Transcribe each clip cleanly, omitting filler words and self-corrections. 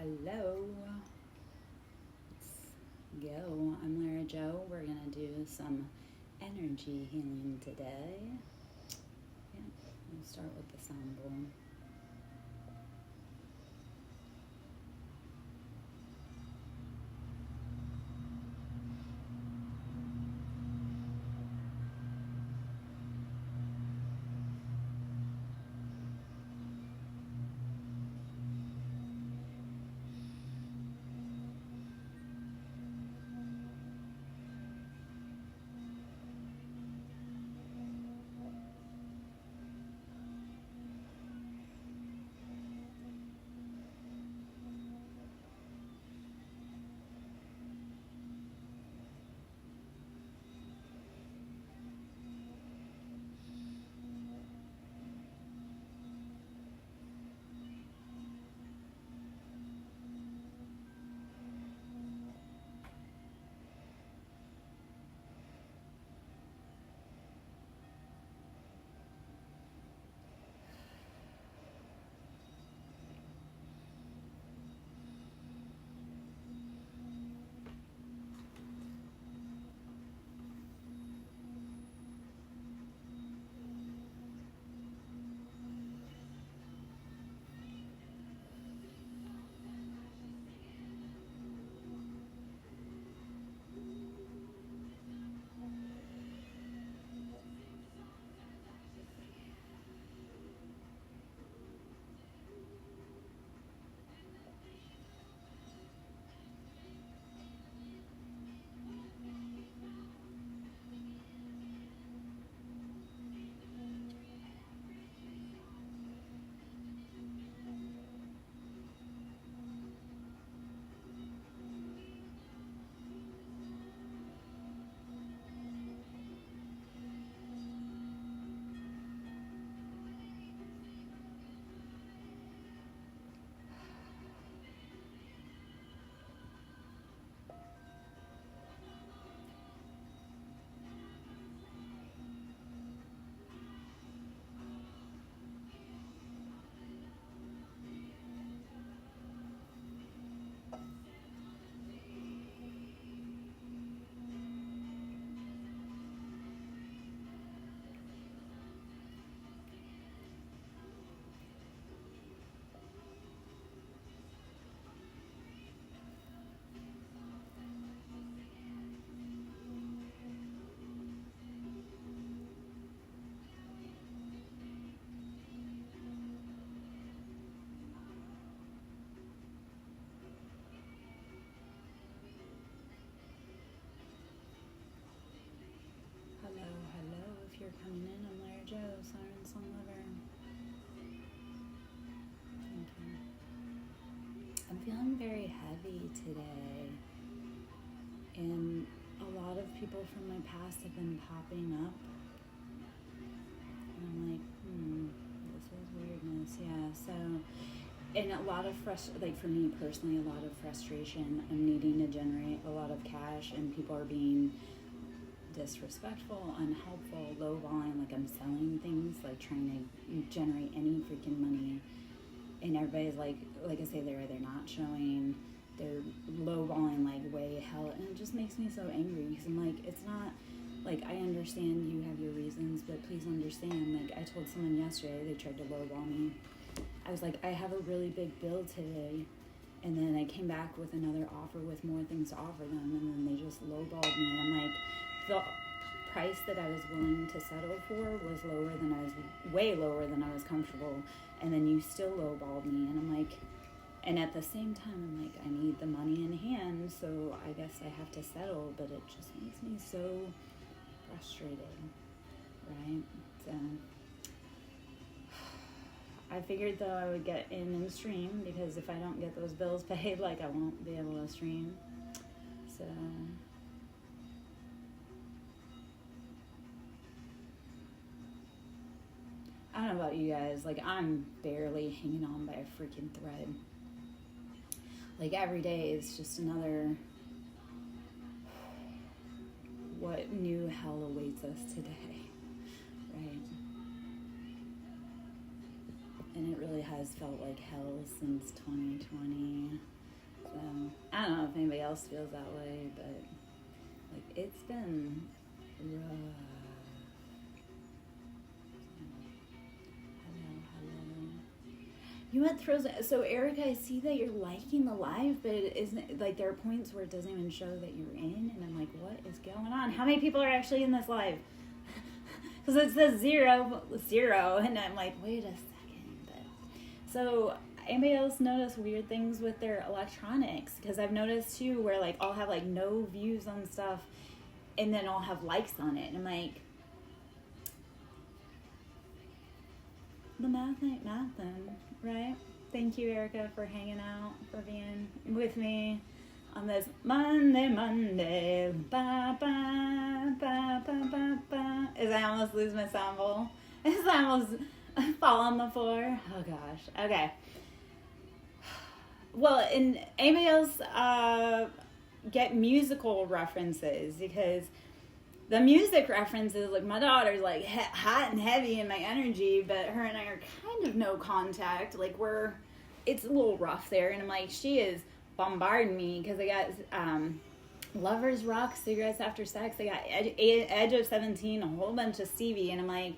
Hello. Let's go. I'm Lara Joe. We're going to do some energy healing today. Yeah, we'll start with the sound bowl. Hello. If you're coming in, I'm Lara Joe, Siren Song Lover. Thank you. I'm feeling very heavy today, and a lot of people from my past have been popping up. And I'm like, this is weirdness. Yeah, so, and a lot of like for me personally, a lot of frustration. I'm needing to generate a lot of cash, and people are being disrespectful, unhelpful, lowballing, like I'm selling things, like trying to generate any freaking money, and everybody's like I say, they're either not showing, they're lowballing like way hell, and it just makes me so angry because I'm like, it's not like, I understand you have your reasons, but please understand, like I told someone yesterday, they tried to lowball me. I was like, I have a really big bill today, and then I came back with another offer with more things to offer them, and then they just lowballed me. And I'm like, the price that I was willing to settle for was way lower than I was comfortable, and then you still lowballed me. And I'm like, and at the same time, I'm like, I need the money in hand, so I guess I have to settle, but it just makes me so frustrated, right? So I figured though I would get in and stream, because if I don't get those bills paid, like I won't be able to stream. So I don't know about you guys, like I'm barely hanging on by a freaking thread. Like every day is just another, what new hell awaits us today, right? And it really has felt like hell since 2020. So I don't know if anybody else feels that way, but like it's been rough. Hello. You know what throws it? So Erica, I see that you're liking the live, but it isn't like there are points where it doesn't even show that you're in, and I'm like, what is going on? How many people are actually in this live? Because it says 0, and I'm like, wait a second. But so anybody else notice weird things with their electronics? Because I've noticed too where like I'll have like no views on stuff, and then I'll have likes on it, and I'm like, the math ain't mathin', right? Thank you, Erica, for hanging out, for being with me on this Monday. Ba, ba, ba, ba, ba, ba. As I almost lose my sound bowl. As I almost fall on the floor. Oh, gosh. Okay. Well, and anybody else get musical references? Because the music references, like my daughter's like hot and heavy in my energy, but her and I are kind of no contact. Like it's a little rough there. And I'm like, she is bombarding me because I got Lovers Rock, Cigarettes After Sex. I got Edge of 17, a whole bunch of Stevie, and I'm like,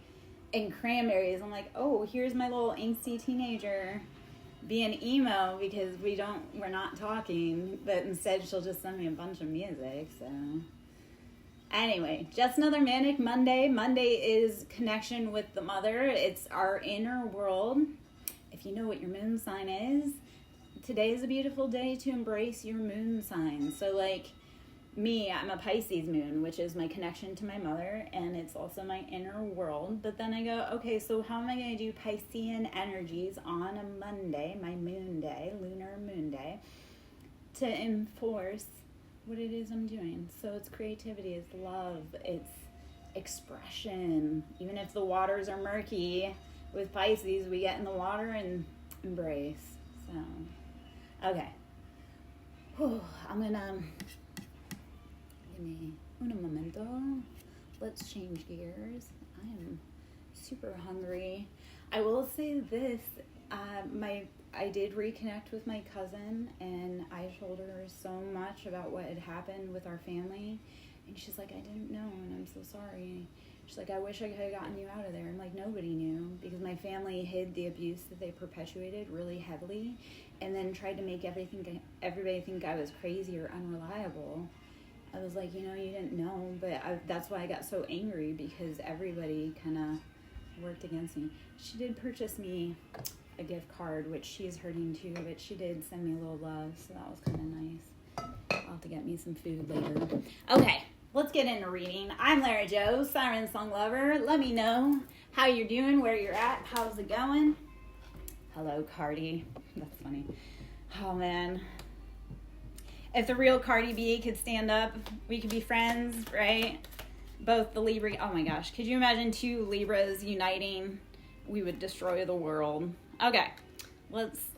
and Cranberries. I'm like, oh, here's my little angsty teenager being emo because we're not talking, but instead she'll just send me a bunch of music. So anyway, just another manic Monday. Monday is connection with the mother. It's our inner world. If you know what your moon sign is, today is a beautiful day to embrace your moon sign. So like me, I'm a Pisces moon, which is my connection to my mother, and it's also my inner world. But then I go, okay, so how am I going to do Piscean energies on a Monday, my moon day, lunar moon day, to enforce what it is I'm doing? So it's creativity, it's love, it's expression. Even if the waters are murky, with Pisces, we get in the water and embrace. So, okay. Whew, I'm gonna, give me un momento. Let's change gears. I am super hungry. I will say this, I did reconnect with my cousin, and I told her so much about what had happened with our family, and she's like, I didn't know, and I'm so sorry. She's like, I wish I could have gotten you out of there. I'm like, nobody knew, because my family hid the abuse that they perpetuated really heavily, and then tried to make everybody think I was crazy or unreliable. I was like, you didn't know, but that's why I got so angry, because everybody kind of worked against me. She did purchase me a gift card, which she's hurting too, but she did send me a little love, so that was kind of nice. I'll have to get me some food later. Okay, let's get into reading. I'm Lara Jo, Siren Song Lover. Let me know how you're doing, where you're at, how's it going? Hello, Cardi. That's funny. Oh, man. If the real Cardi B could stand up, we could be friends, right? Both the Libra. Oh, my gosh. Could you imagine two Libras uniting? We would destroy the world. Okay, let's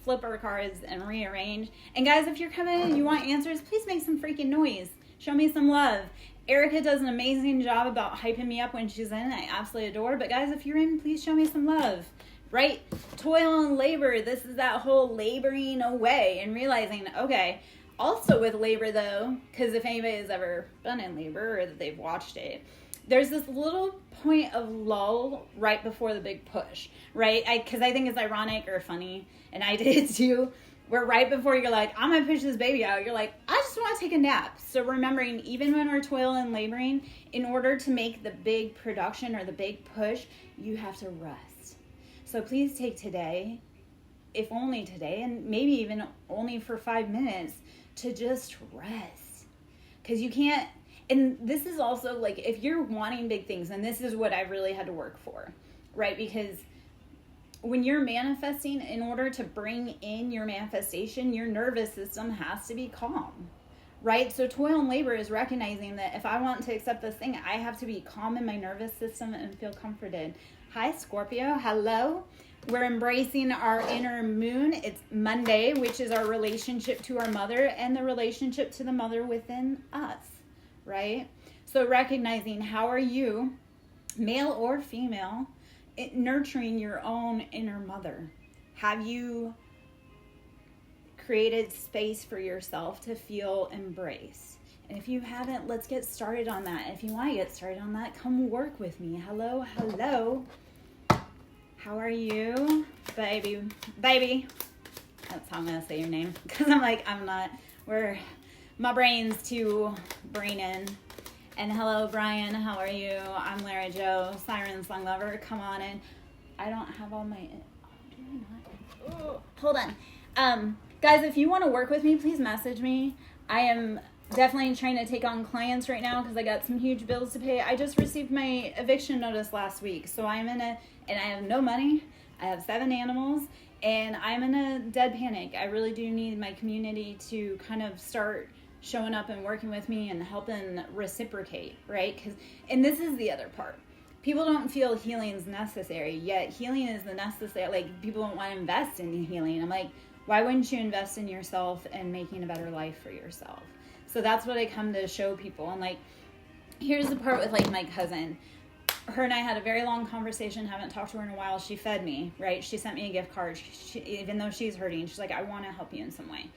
flip our cards and rearrange. And guys, if you're coming in and you want answers, please make some freaking noise. Show me some love. Erica does an amazing job about hyping me up when she's in. I absolutely adore. But guys, if you're in, please show me some love. Right? Toil and labor. This is that whole laboring away and realizing, okay, also with labor though, because if anybody has ever been in labor or that they've watched it, there's this little point of lull right before the big push, right? Because I think it's ironic or funny, and I did it too, where right before you're like, I'm going to push this baby out, you're like, I just want to take a nap. So remembering, even when we're toiling and laboring, in order to make the big production or the big push, you have to rest. So please take today, if only today, and maybe even only for 5 minutes, to just rest. Because you can't. And this is also like, if you're wanting big things, and this is what I really had to work for, right? Because when you're manifesting, in order to bring in your manifestation, your nervous system has to be calm, right? So toil and labor is recognizing that if I want to accept this thing, I have to be calm in my nervous system and feel comforted. Hi, Scorpio. Hello. We're embracing our inner moon. It's Monday, which is our relationship to our mother and the relationship to the mother within us. Right? So recognizing, how are you, male or female, nurturing your own inner mother? Have you created space for yourself to feel embraced. And if you haven't, let's get started on that. If you want to get started on that, come work with me. Hello, hello. How are you? Baby. That's how I'm going to say your name. Because my brain's too braining. And hello, Brian. How are you? I'm Lara Joe, Siren Song Lover. Come on in. I don't have all my... do I not? Oh, hold on. Guys, if you want to work with me, please message me. I am definitely trying to take on clients right now because I got some huge bills to pay. I just received my eviction notice last week. So and I have no money. I have 7 animals. And I'm in a dead panic. I really do need my community to kind of start showing up and working with me and helping reciprocate, right? And this is the other part. People don't feel healing is necessary, yet healing is the necessary. Like, people don't want to invest in healing. I'm like, why wouldn't you invest in yourself and making a better life for yourself? So that's what I come to show people. And like, here's the part with like my cousin. Her and I had a very long conversation, haven't talked to her in a while. She fed me, right? She sent me a gift card. Even though she's hurting, she's like, I want to help you in some way.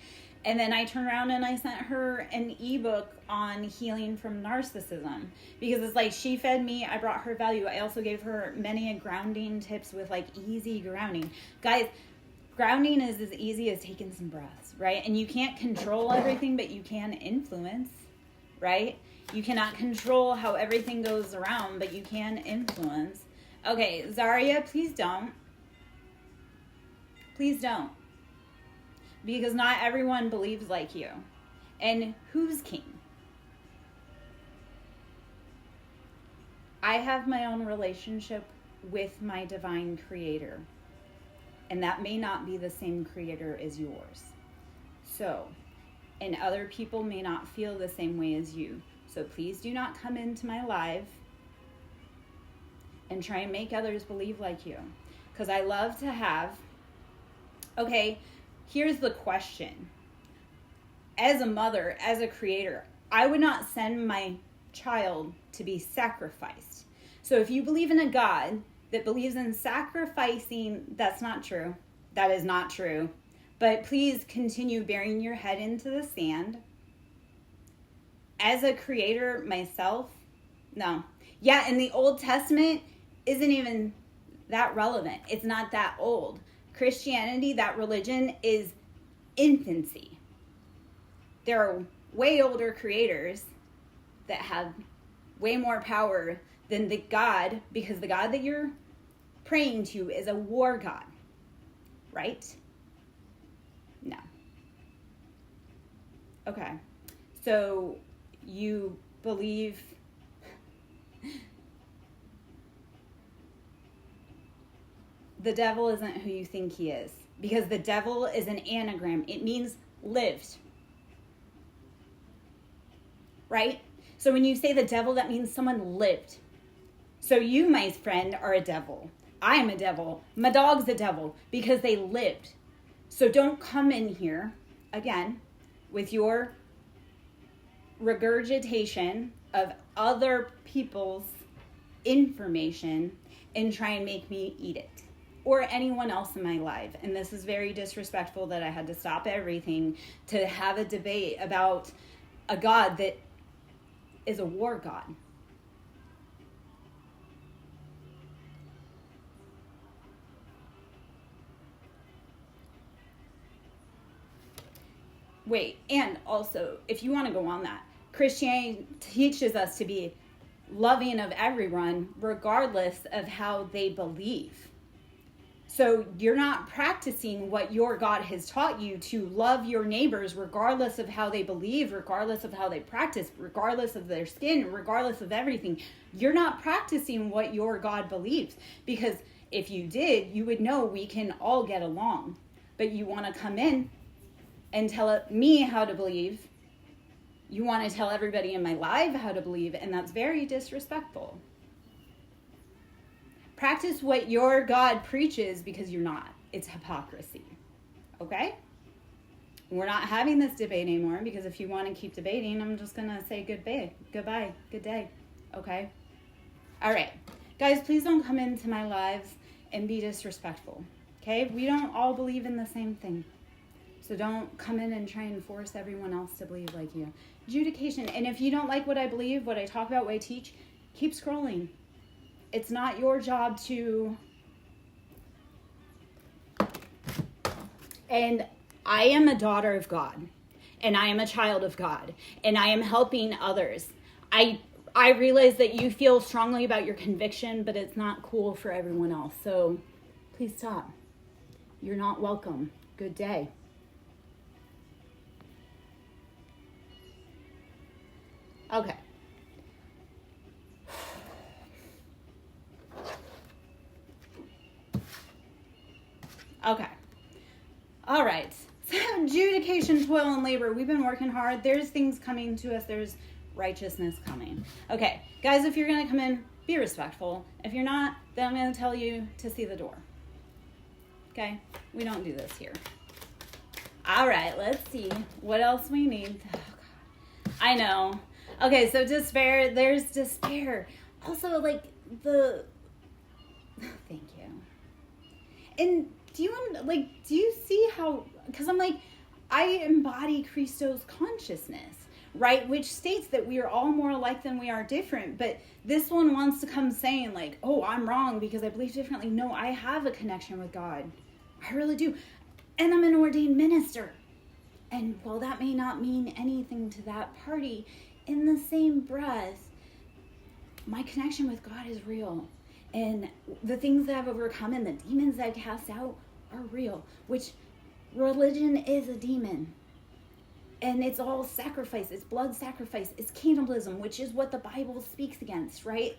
And then I turned around and I sent her an ebook on healing from narcissism, because it's like, she fed me, I brought her value. I also gave her many grounding tips with like easy grounding. Guys, grounding is as easy as taking some breaths, right? And you can't control everything, but you can influence, right? You cannot control how everything goes around, but you can influence. Okay, Zaria, please don't. Please don't. Because not everyone believes like you. And who's king? I have my own relationship with my divine creator. And that may not be the same creator as yours. So, and other people may not feel the same way as you. So please do not come into my live and try and make others believe like you. Because I love to have, okay, here's the question. As a mother, as a creator, I would not send my child to be sacrificed. So if you believe in a God that believes in sacrificing, that's not true. That is not true. But please continue burying your head into the sand. As a creator myself, no. Yeah, and the Old Testament isn't even that relevant. It's not that old. Christianity, that religion, is infancy. There are way older creators that have way more power than the God, because the God that you're praying to is a war God, right? No. Okay. So you believe the devil isn't who you think he is, because the devil is an anagram. It means lived, right? So when you say the devil, that means someone lived. So you, my friend, are a devil. I am a devil. My dog's a devil, because they lived. So don't come in here, again, with your regurgitation of other people's information and try and make me eat it, or anyone else in my life. And this is very disrespectful that I had to stop everything to have a debate about a God that is a war God. Wait, and also, if you want to go on that, Christianity teaches us to be loving of everyone regardless of how they believe. So you're not practicing what your God has taught you, to love your neighbors regardless of how they believe, regardless of how they practice, regardless of their skin, regardless of everything. You're not practicing what your God believes, because if you did, you would know we can all get along. But you want to come in and tell me how to believe. You want to tell everybody in my live how to believe, and that's very disrespectful. Practice what your God preaches, because you're not. It's hypocrisy. Okay? We're not having this debate anymore, because if you want to keep debating, I'm just going to say goodbye, good day. Okay? All right. Guys, please don't come into my lives and be disrespectful. Okay? We don't all believe in the same thing. So don't come in and try and force everyone else to believe like you. Adjudication. And if you don't like what I believe, what I talk about, what I teach, keep scrolling. It's not your job to... And I am a daughter of God. And I am a child of God. And I am helping others. I realize that you feel strongly about your conviction, but it's not cool for everyone else. So please stop. You're not welcome. Good day. Okay. Okay. All right. So adjudication, toil, and labor. We've been working hard. There's things coming to us. There's righteousness coming. Okay. Guys, if you're going to come in, be respectful. If you're not, then I'm going to tell you to see the door. Okay? We don't do this here. All right. Let's see what else we need. Oh, God. I know. Okay, so despair, there's despair. Also, like, thank you. And do you see how, because I'm like, I embody Christo's consciousness, right? Which states that we are all more alike than we are different. But this one wants to come saying, like, oh, I'm wrong because I believe differently. No, I have a connection with God. I really do. And I'm an ordained minister. And while that may not mean anything to that party, in the same breath, my connection with God is real. And the things that I've overcome and the demons that I've cast out are real. Which religion is a demon. And it's all sacrifice. It's blood sacrifice. It's cannibalism, which is what the Bible speaks against, right?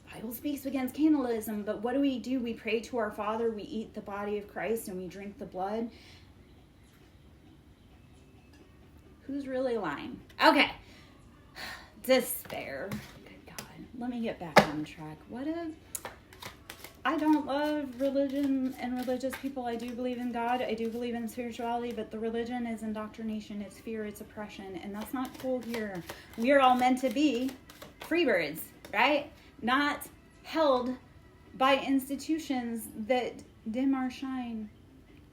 The Bible speaks against cannibalism. But what do? We pray to our Father. We eat the body of Christ and we drink the blood. Who's really lying? Okay. Despair. Good God. Let me get back on track. I don't love religion and religious people. I do believe in God. I do believe in spirituality, but the religion is indoctrination. It's fear. It's oppression. And that's not cool here. We are all meant to be free birds, right? Not held by institutions that dim our shine.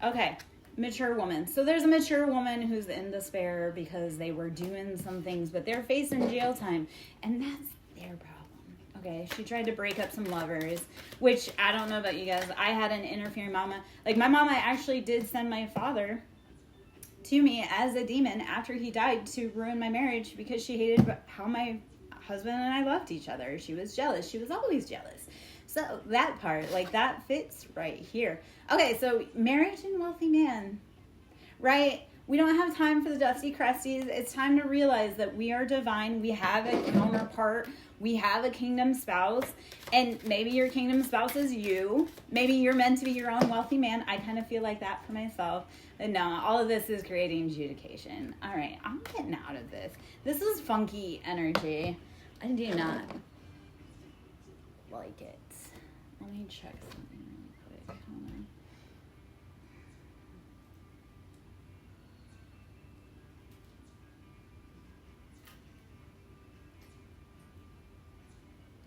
Okay. Mature woman. So there's a mature woman who's in despair because they were doing some things, but they're facing jail time. And that's their problem. Okay. She tried to break up some lovers, which I don't know about you guys. I had an interfering mama. Like my mama actually did send my father to me as a demon after he died to ruin my marriage because she hated how my husband and I loved each other. She was jealous. She was always jealous. So that part, like that fits right here. Okay, so marriage and wealthy man, right? We don't have time for the dusty crusties. It's time to realize that we are divine. We have a counterpart. We have a kingdom spouse. And maybe your kingdom spouse is you. Maybe you're meant to be your own wealthy man. I kind of feel like that for myself. But no, all of this is creating adjudication. All right, I'm getting out of this. This is funky energy. I do not like it. Let me check something really quick. Hold on.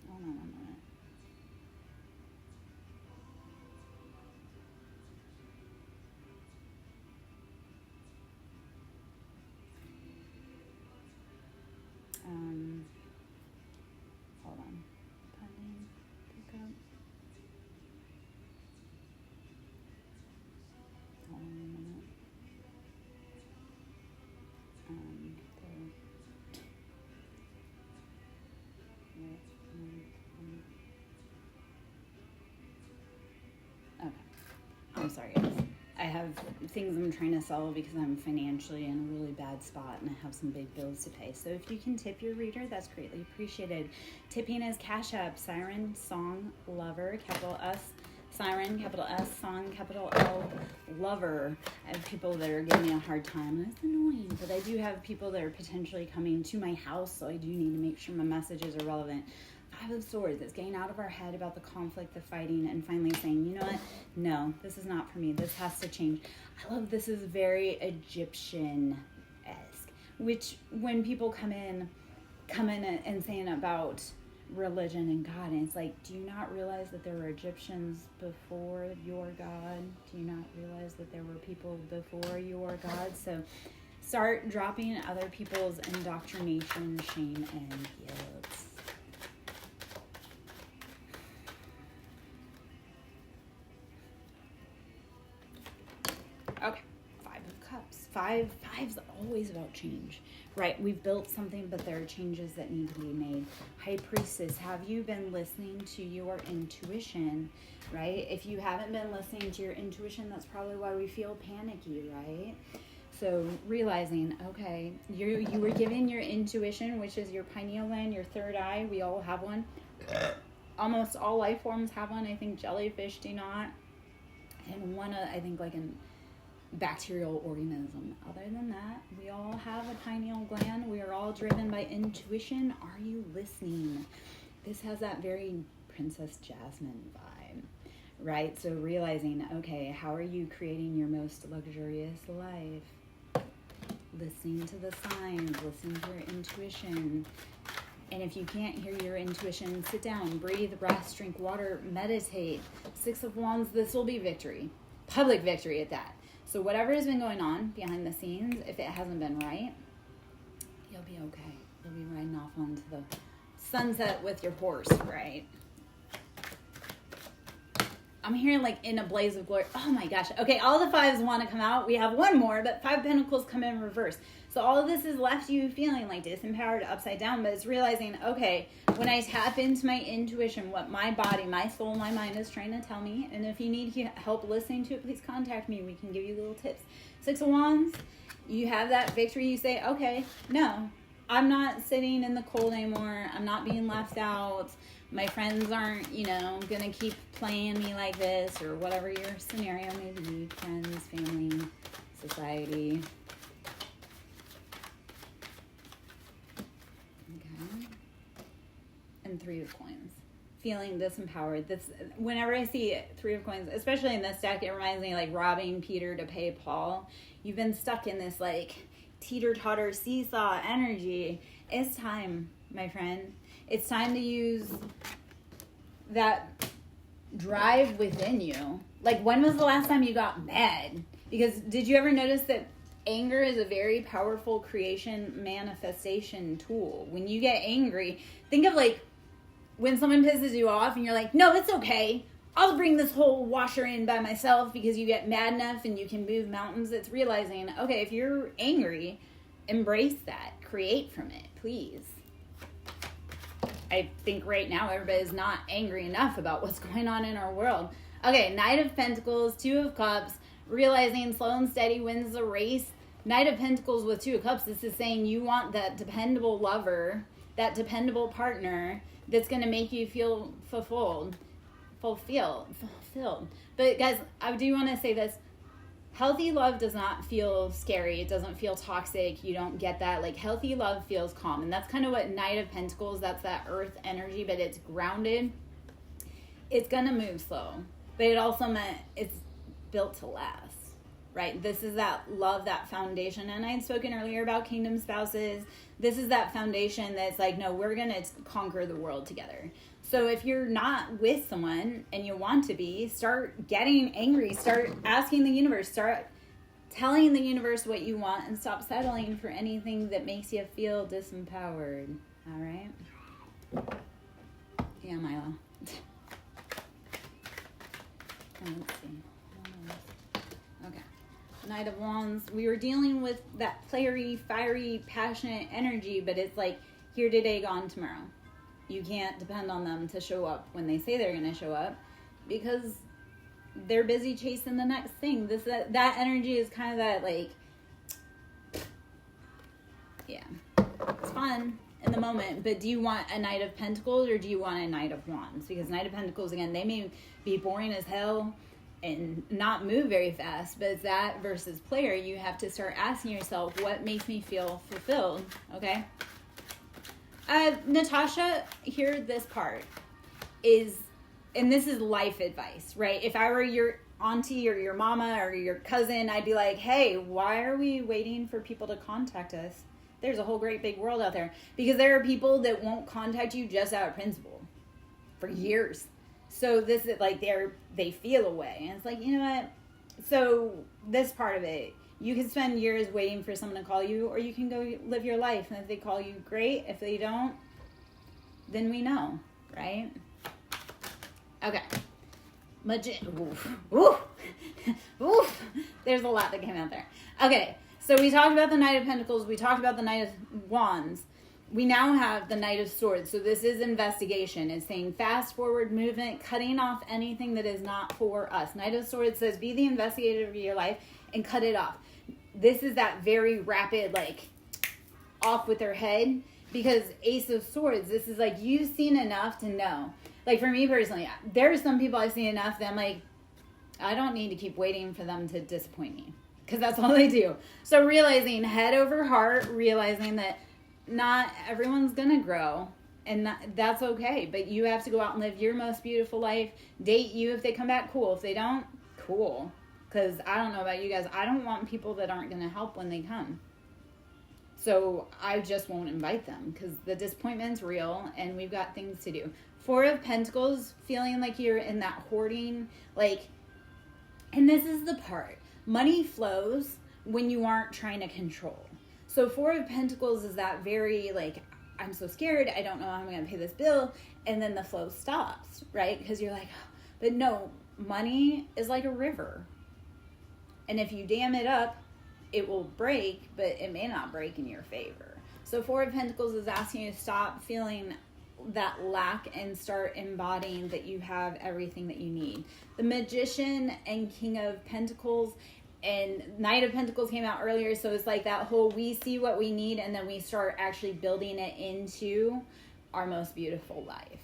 Hold on a minute. Hold on. Pending pickup. Hold on a minute. Okay. I'm sorry, guys. I have things I'm trying to sell because I'm financially in a really bad spot and I have some big bills to pay. So if you can tip your reader, that's greatly appreciated. Tipping is Cash App, Siren Song Lover, capital S, Siren, capital S, Song, capital L, Lover. I have people that are giving me a hard time. That's annoying, but I do have people that are potentially coming to my house, so I do need to make sure my messages are relevant. Five of Swords. It's getting out of our head about the conflict, the fighting, and finally saying, you know what? No, this is not for me. This has to change. I love this is very Egyptian-esque, which when people come in and saying about religion and God. And it's like, do you not realize that there were Egyptians before your God? Do you not realize that there were people before your God? So start dropping other people's indoctrination, shame, and guilt. Okay, Five of Cups. Five's always about change, right? We've built something, but there are changes that need to be made. High Priestess, have you been listening to your intuition, right? If you haven't been listening to your intuition, that's probably why we feel panicky, right? So realizing, okay, you were given your intuition, which is your pineal gland, your third eye. We all have one. Almost all life forms have one. I think jellyfish do not. And one, I think like an bacterial organism. Other than that, we all have a pineal gland. We are all driven by intuition. Are you listening? This has that very Princess Jasmine vibe, right? So realizing, okay, how are you creating your most luxurious life? Listening to the signs, listening to your intuition. And if you can't hear your intuition, sit down, breathe, rest, drink water, meditate. Six of Wands, this will be victory. Public victory at that. So whatever has been going on behind the scenes, if it hasn't been right, you'll be okay. You'll be riding off onto the sunset with your horse, right? I'm hearing like in a blaze of glory. Oh my gosh. Okay, all the fives want to come out. We have one more, but Five of Pentacles come in reverse. So all of this has left you feeling like disempowered, upside down, but it's realizing, okay, when I tap into my intuition, what my body, my soul, my mind is trying to tell me, and if you need help listening to it, please contact me. We can give you little tips. Six of Wands, you have that victory. You say, okay, no, I'm not sitting in the cold anymore. I'm not being left out. My friends aren't, going to keep playing me like this, or whatever your scenario may be. Friends, family, society. Okay. And Three of Coins. Feeling disempowered. Whenever I see Three of Coins, especially in this deck, it reminds me like robbing Peter to pay Paul. You've been stuck in this like teeter-totter seesaw energy. It's time, my friend. It's time to use that drive within you. Like, when was the last time you got mad? Because did you ever notice that anger is a very powerful creation manifestation tool? When you get angry, think of like when someone pisses you off and you're like, no, it's okay. I'll bring this whole washer in by myself, because you get mad enough and you can move mountains. It's realizing, okay, if you're angry, embrace that. Create from it, please. I think right now everybody's not angry enough about what's going on in our world. Okay, Knight of Pentacles, Two of Cups, realizing slow and steady wins the race. Knight of Pentacles with Two of Cups, this is saying you want that dependable lover, that dependable partner that's going to make you feel fulfilled. But guys, I do want to say this. Healthy love does not feel scary. It doesn't feel toxic. You don't get that. Like, healthy love feels calm. And that's kind of what Knight of Pentacles, that's that earth energy, but it's grounded. It's going to move slow. But it also meant it's built to last, right? This is that love, that foundation. And I had spoken earlier about kingdom spouses. This is that foundation that's like, no, we're going to conquer the world together. So if you're not with someone and you want to be, start getting angry, start asking the universe, start telling the universe what you want, and stop settling for anything that makes you feel disempowered. All right? Yeah, Milo. Let's see. Okay. Knight of Wands. We were dealing with that fiery, passionate energy, but it's like here today, gone tomorrow. You can't depend on them to show up when they say they're going to show up, because they're busy chasing the next thing. That energy is kind of that, like, yeah, it's fun in the moment, but do you want a Knight of Pentacles or do you want a Knight of Wands? Because Knight of Pentacles, again, they may be boring as hell and not move very fast, but it's that versus player. You have to start asking yourself, what makes me feel fulfilled? Okay. Natasha, here, this part is, and this is life advice, right? If I were your auntie or your mama or your cousin, I'd be like, hey, why are we waiting for people to contact us? there's a whole great big world out there. Because there are people that won't contact you just out of principle for years. So this is like they feel a way. And it's like, you know what? So this part of it, you can spend years waiting for someone to call you, or you can go live your life. And if they call you, great. If they don't, then we know, right? Okay. Oof. Oof. There's a lot that came out there. Okay. So we talked about the Knight of Pentacles. We talked about the Knight of Wands. We now have the Knight of Swords. So this is investigation. It's saying fast forward movement, cutting off anything that is not for us. Knight of Swords says be the investigator of your life and cut it off. This is that very rapid, like, off with their head. Because Ace of Swords, this is like, you've seen enough to know. Like, for me personally, there are some people I've seen enough that I'm like, I don't need to keep waiting for them to disappoint me. Because that's all they do. So realizing head over heart, realizing that not everyone's going to grow. And that's okay. But you have to go out and live your most beautiful life. Date you if they come back, cool. If they don't, cool. Because I don't know about you guys. I don't want people that aren't going to help when they come. So I just won't invite them because the disappointment's real and we've got things to do. Four of Pentacles, feeling like you're in that hoarding, like, and this is the part. Money flows when you aren't trying to control. So Four of Pentacles is that very, like, I'm so scared. I don't know how I'm going to pay this bill. And then the flow stops, right? Because you're like, but no, money is like a river. And if you dam it up, it will break, but it may not break in your favor. So Four of Pentacles is asking you to stop feeling that lack and start embodying that you have everything that you need. The Magician and King of Pentacles and Knight of Pentacles came out earlier, so it's like that whole we see what we need and then we start actually building it into our most beautiful life.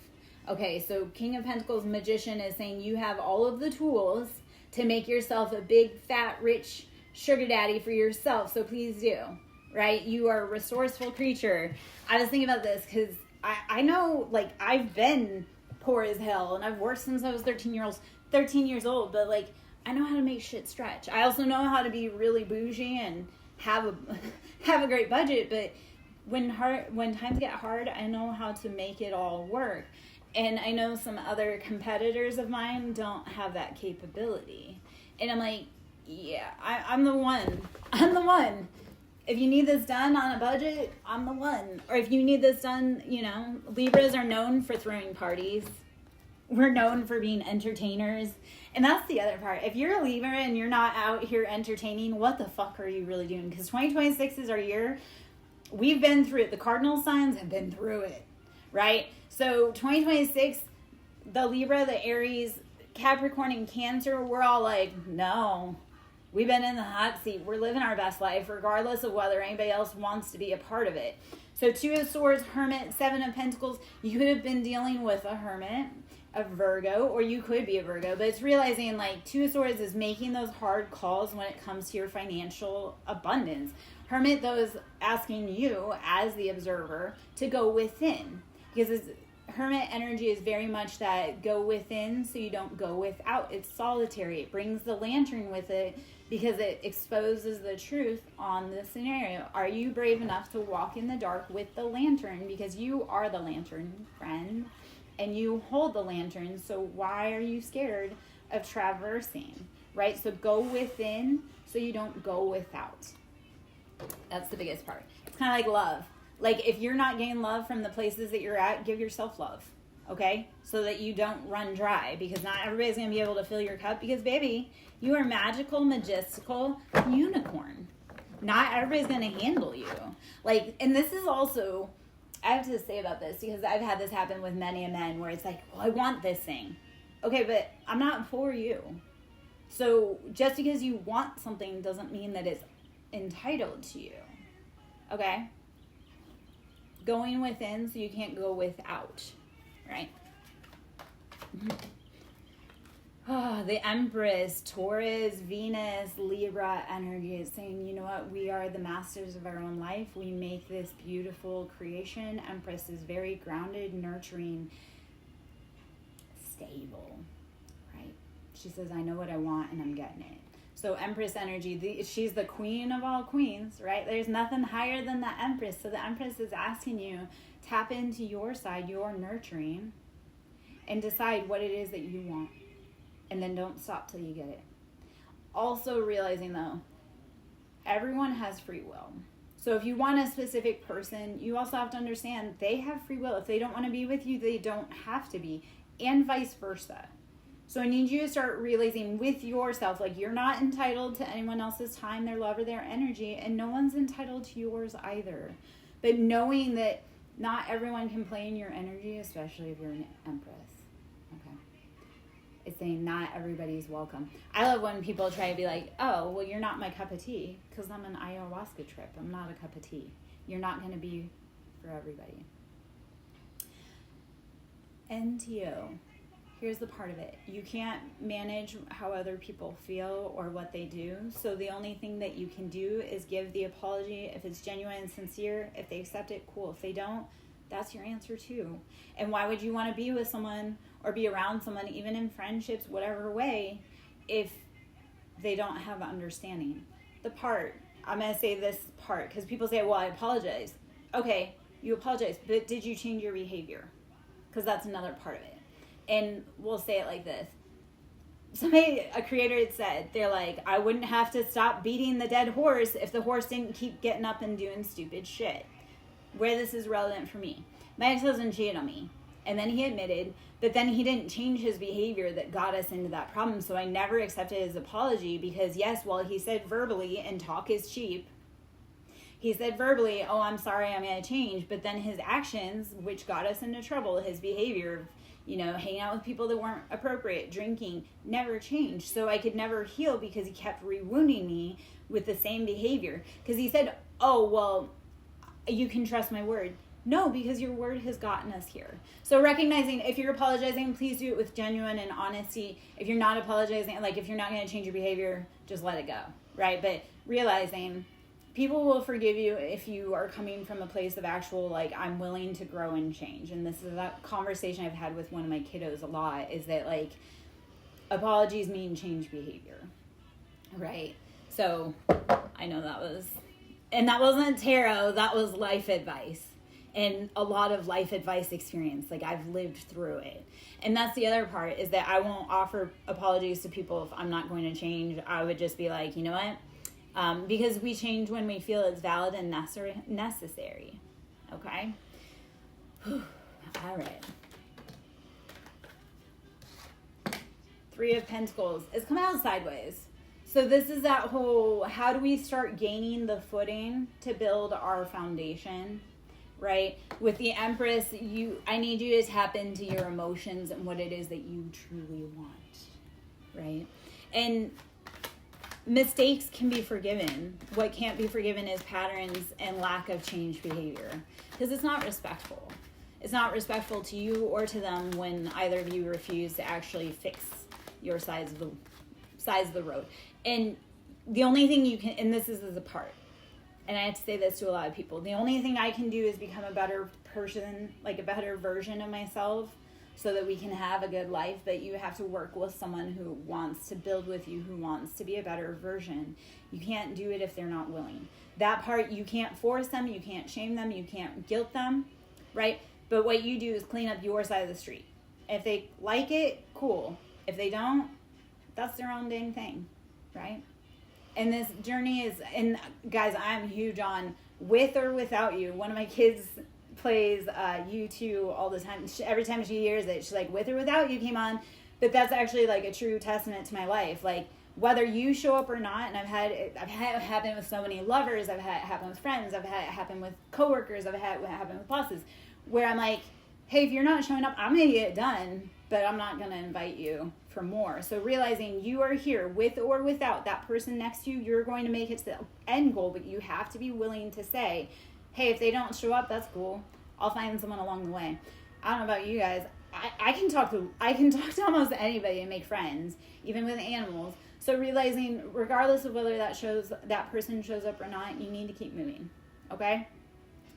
Okay, so King of Pentacles, Magician is saying you have all of the tools to make yourself a big, fat, rich sugar daddy for yourself, so please do, right? You are a resourceful creature. I was thinking about this because I know, like, I've been poor as hell and I've worked since I was 13 years old, but like, I know how to make shit stretch. I also know how to be really bougie and have a great budget, but when times get hard, I know how to make it all work. And I know some other competitors of mine don't have that capability. And I'm like, yeah, I'm the one. I'm the one. If you need this done on a budget, I'm the one. Or if you need this done, you know, Libras are known for throwing parties. We're known for being entertainers. And that's the other part. If you're a Libra and you're not out here entertaining, what the fuck are you really doing? Because 2026 is our year. We've been through it. The cardinal signs have been through it, right? So 2026, the Libra, the Aries, Capricorn, and Cancer, we're all like, no. We've been in the hot seat. We're living our best life, regardless of whether anybody else wants to be a part of it. So Two of Swords, Hermit, Seven of Pentacles. You could have been dealing with a Hermit, a Virgo, or you could be a Virgo. But it's realizing, like, Two of Swords is making those hard calls when it comes to your financial abundance. Hermit, though, is asking you, as the observer, to go within. Because Hermit energy is very much that go within so you don't go without. It's solitary. It brings the lantern with it because it exposes the truth on the scenario. Are you brave enough to walk in the dark with the lantern? Because you are the lantern, friend, and you hold the lantern. So why are you scared of traversing, right? So go within so you don't go without. That's the biggest part. It's kind of like love. Like, if you're not getting love from the places that you're at, give yourself love, okay? So that you don't run dry, because not everybody's going to be able to fill your cup, because, baby, you are magical, majestical unicorn. Not everybody's going to handle you. Like, and this is also, I have to say about this, because I've had this happen with many a men, where it's like, well, I want this thing. Okay, but I'm not for you. So just because you want something doesn't mean that it's entitled to you, okay? Going within so you can't go without, right? Oh, the Empress, Taurus, Venus, Libra energy is saying, you know what? We are the masters of our own life. We make this beautiful creation. Empress is very grounded, nurturing, stable, right? She says, I know what I want and I'm getting it. So Empress energy, she's the queen of all queens, right? There's nothing higher than the Empress. So the Empress is asking you, tap into your side, your nurturing, and decide what it is that you want. And then don't stop till you get it. Also realizing, though, everyone has free will. So if you want a specific person, you also have to understand they have free will. If they don't want to be with you, they don't have to be, and vice versa. So I need you to start realizing with yourself, like, you're not entitled to anyone else's time, their love, or their energy, and no one's entitled to yours either. But knowing that not everyone can play in your energy, especially if you're an Empress. Okay. It's saying not everybody's welcome. I love when people try to be like, oh, well, you're not my cup of tea because I'm an ayahuasca trip. I'm not a cup of tea. You're not going to be for everybody. NTO. Here's the part of it. You can't manage how other people feel or what they do. So the only thing that you can do is give the apology. If it's genuine and sincere, if they accept it, cool. If they don't, that's your answer too. And why would you want to be with someone or be around someone, even in friendships, whatever way, if they don't have understanding? I'm going to say this part because people say, well, I apologize. Okay, you apologize, but did you change your behavior? Because that's another part of it. And we'll say it like this. A creator had said, they're like, I wouldn't have to stop beating the dead horse if the horse didn't keep getting up and doing stupid shit. Where this is relevant for me. My ex-husband cheated on me. And then he admitted, but then he didn't change his behavior that got us into that problem. So I never accepted his apology because, yes, while he said verbally, and talk is cheap, he said verbally, oh, I'm sorry, I'm going to change. But then his actions, which got us into trouble, his behavior, hanging out with people that weren't appropriate, drinking, never changed. So I could never heal because he kept re-wounding me with the same behavior. Because he said, oh, well, you can trust my word. No, because your word has gotten us here. So recognizing if you're apologizing, please do it with genuine and honesty. If you're not apologizing, like if you're not going to change your behavior, just let it go, right? But realizing people will forgive you if you are coming from a place of actual, like, I'm willing to grow and change. And this is that conversation I've had with one of my kiddos a lot, is that, like, apologies mean change behavior, right? So I know that wasn't tarot, that was life advice. And a lot of life advice experience, like, I've lived through it. And that's the other part, is that I won't offer apologies to people if I'm not going to change. I would just be like, you know what? Because we change when we feel it's valid and necessary. Okay? All right. 3 of Pentacles. It's coming out sideways. So this is that whole, how do we start gaining the footing to build our foundation, right? With the Empress, I need you to tap into your emotions and what it is that you truly want, right? And mistakes can be forgiven. What can't be forgiven is patterns and lack of change behavior, because it's not respectful. It's not respectful to you or to them when either of you refuse to actually fix your sides of the road. And the only thing you can, and this is the part, and I have to say this to a lot of people, the only thing I can do is become a better person, like a better version of myself, so that we can have a good life. But you have to work with someone who wants to build with you, who wants to be a better version. You can't do it if they're not willing. That part, you can't force them, you can't shame them, you can't guilt them, right? But what you do is clean up your side of the street. If they like it, cool. If they don't, that's their own dang thing, right? And this journey is, and guys, I'm huge on with or without you. One of my kids plays U2 all the time. Every time she hears it, she's like, with or without you came on. But that's actually like a true testament to my life. Like, whether you show up or not, and I've had it happen with so many lovers, I've had it happen with friends, I've had it happen with coworkers, I've had it happen with bosses, where I'm like, hey, if you're not showing up, I'm going to get it done, but I'm not going to invite you for more. So realizing you are here with or without that person next to you, you're going to make it to the end goal, but you have to be willing to say, hey, if they don't show up, that's cool. I'll find someone along the way. I don't know about you guys. I can talk to almost anybody and make friends, even with animals. So realizing, regardless of whether that person shows up or not, you need to keep moving. Okay?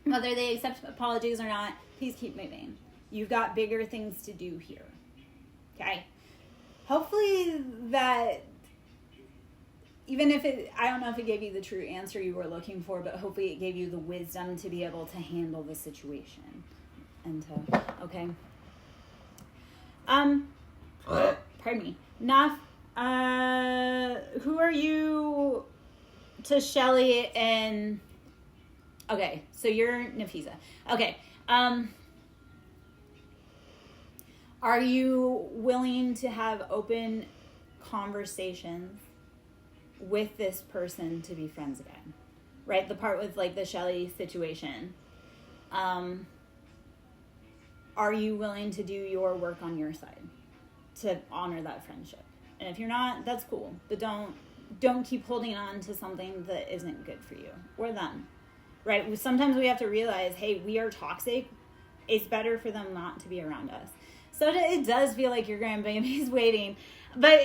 Whether they accept apologies or not, please keep moving. You've got bigger things to do here. Okay? Hopefully that even if I don't know if it gave you the true answer you were looking for, but hopefully it gave you the wisdom to be able to handle the situation. And to, okay. Pardon me. Naf, who are you to Shelly and, okay, so you're Nafisa. Okay. Are you willing to have open conversations with this person to be friends again? Right? The part with like the Shelly situation. Are you willing to do your work on your side to honor that friendship? And if you're not, that's cool. But don't keep holding on to something that isn't good for you or them. Right? Sometimes we have to realize, hey, we are toxic. It's better for them not to be around us. So it does feel like your grandbaby's waiting. But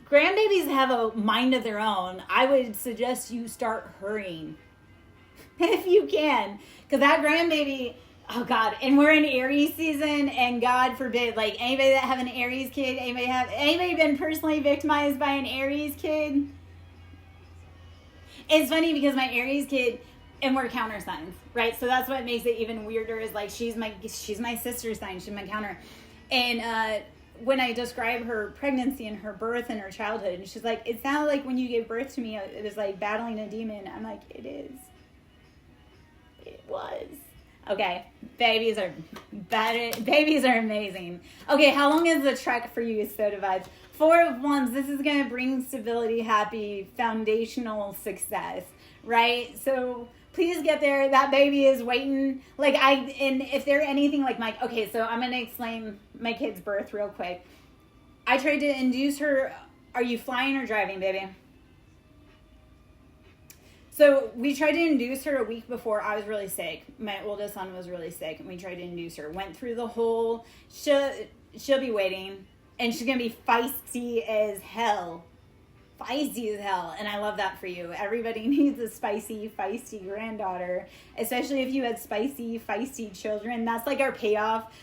grandbabies have a mind of their own. I would suggest you start hurrying. If you can. Because that grandbaby, oh God. And we're in Aries season. And God forbid, like anybody that have an Aries kid, anybody been personally victimized by an Aries kid? It's funny because my Aries kid, and we're counter signs, right? So that's what makes it even weirder is like she's my sister sign. She's my counter. And when I describe her pregnancy and her birth and her childhood, and she's like, it sounded like when you gave birth to me, it was like battling a demon. I'm like, it is. It was. Okay, babies are amazing. Okay, how long is the trek for you, Soda Vibes? 4 of Wands, this is going to bring stability, happy, foundational success, right? So please get there. That baby is waiting. And if they're anything like Mike, okay, so I'm going to explain my kid's birth real quick. I tried to induce her. Are you flying or driving, baby? So we tried to induce her a week before. I was really sick. My oldest son was really sick, and we tried to induce her. Went through the whole, she'll be waiting, and she's going to be feisty as hell. Feisty as hell, and I love that for you. Everybody needs a spicy, feisty granddaughter, especially if you had spicy, feisty children. That's like our payoff.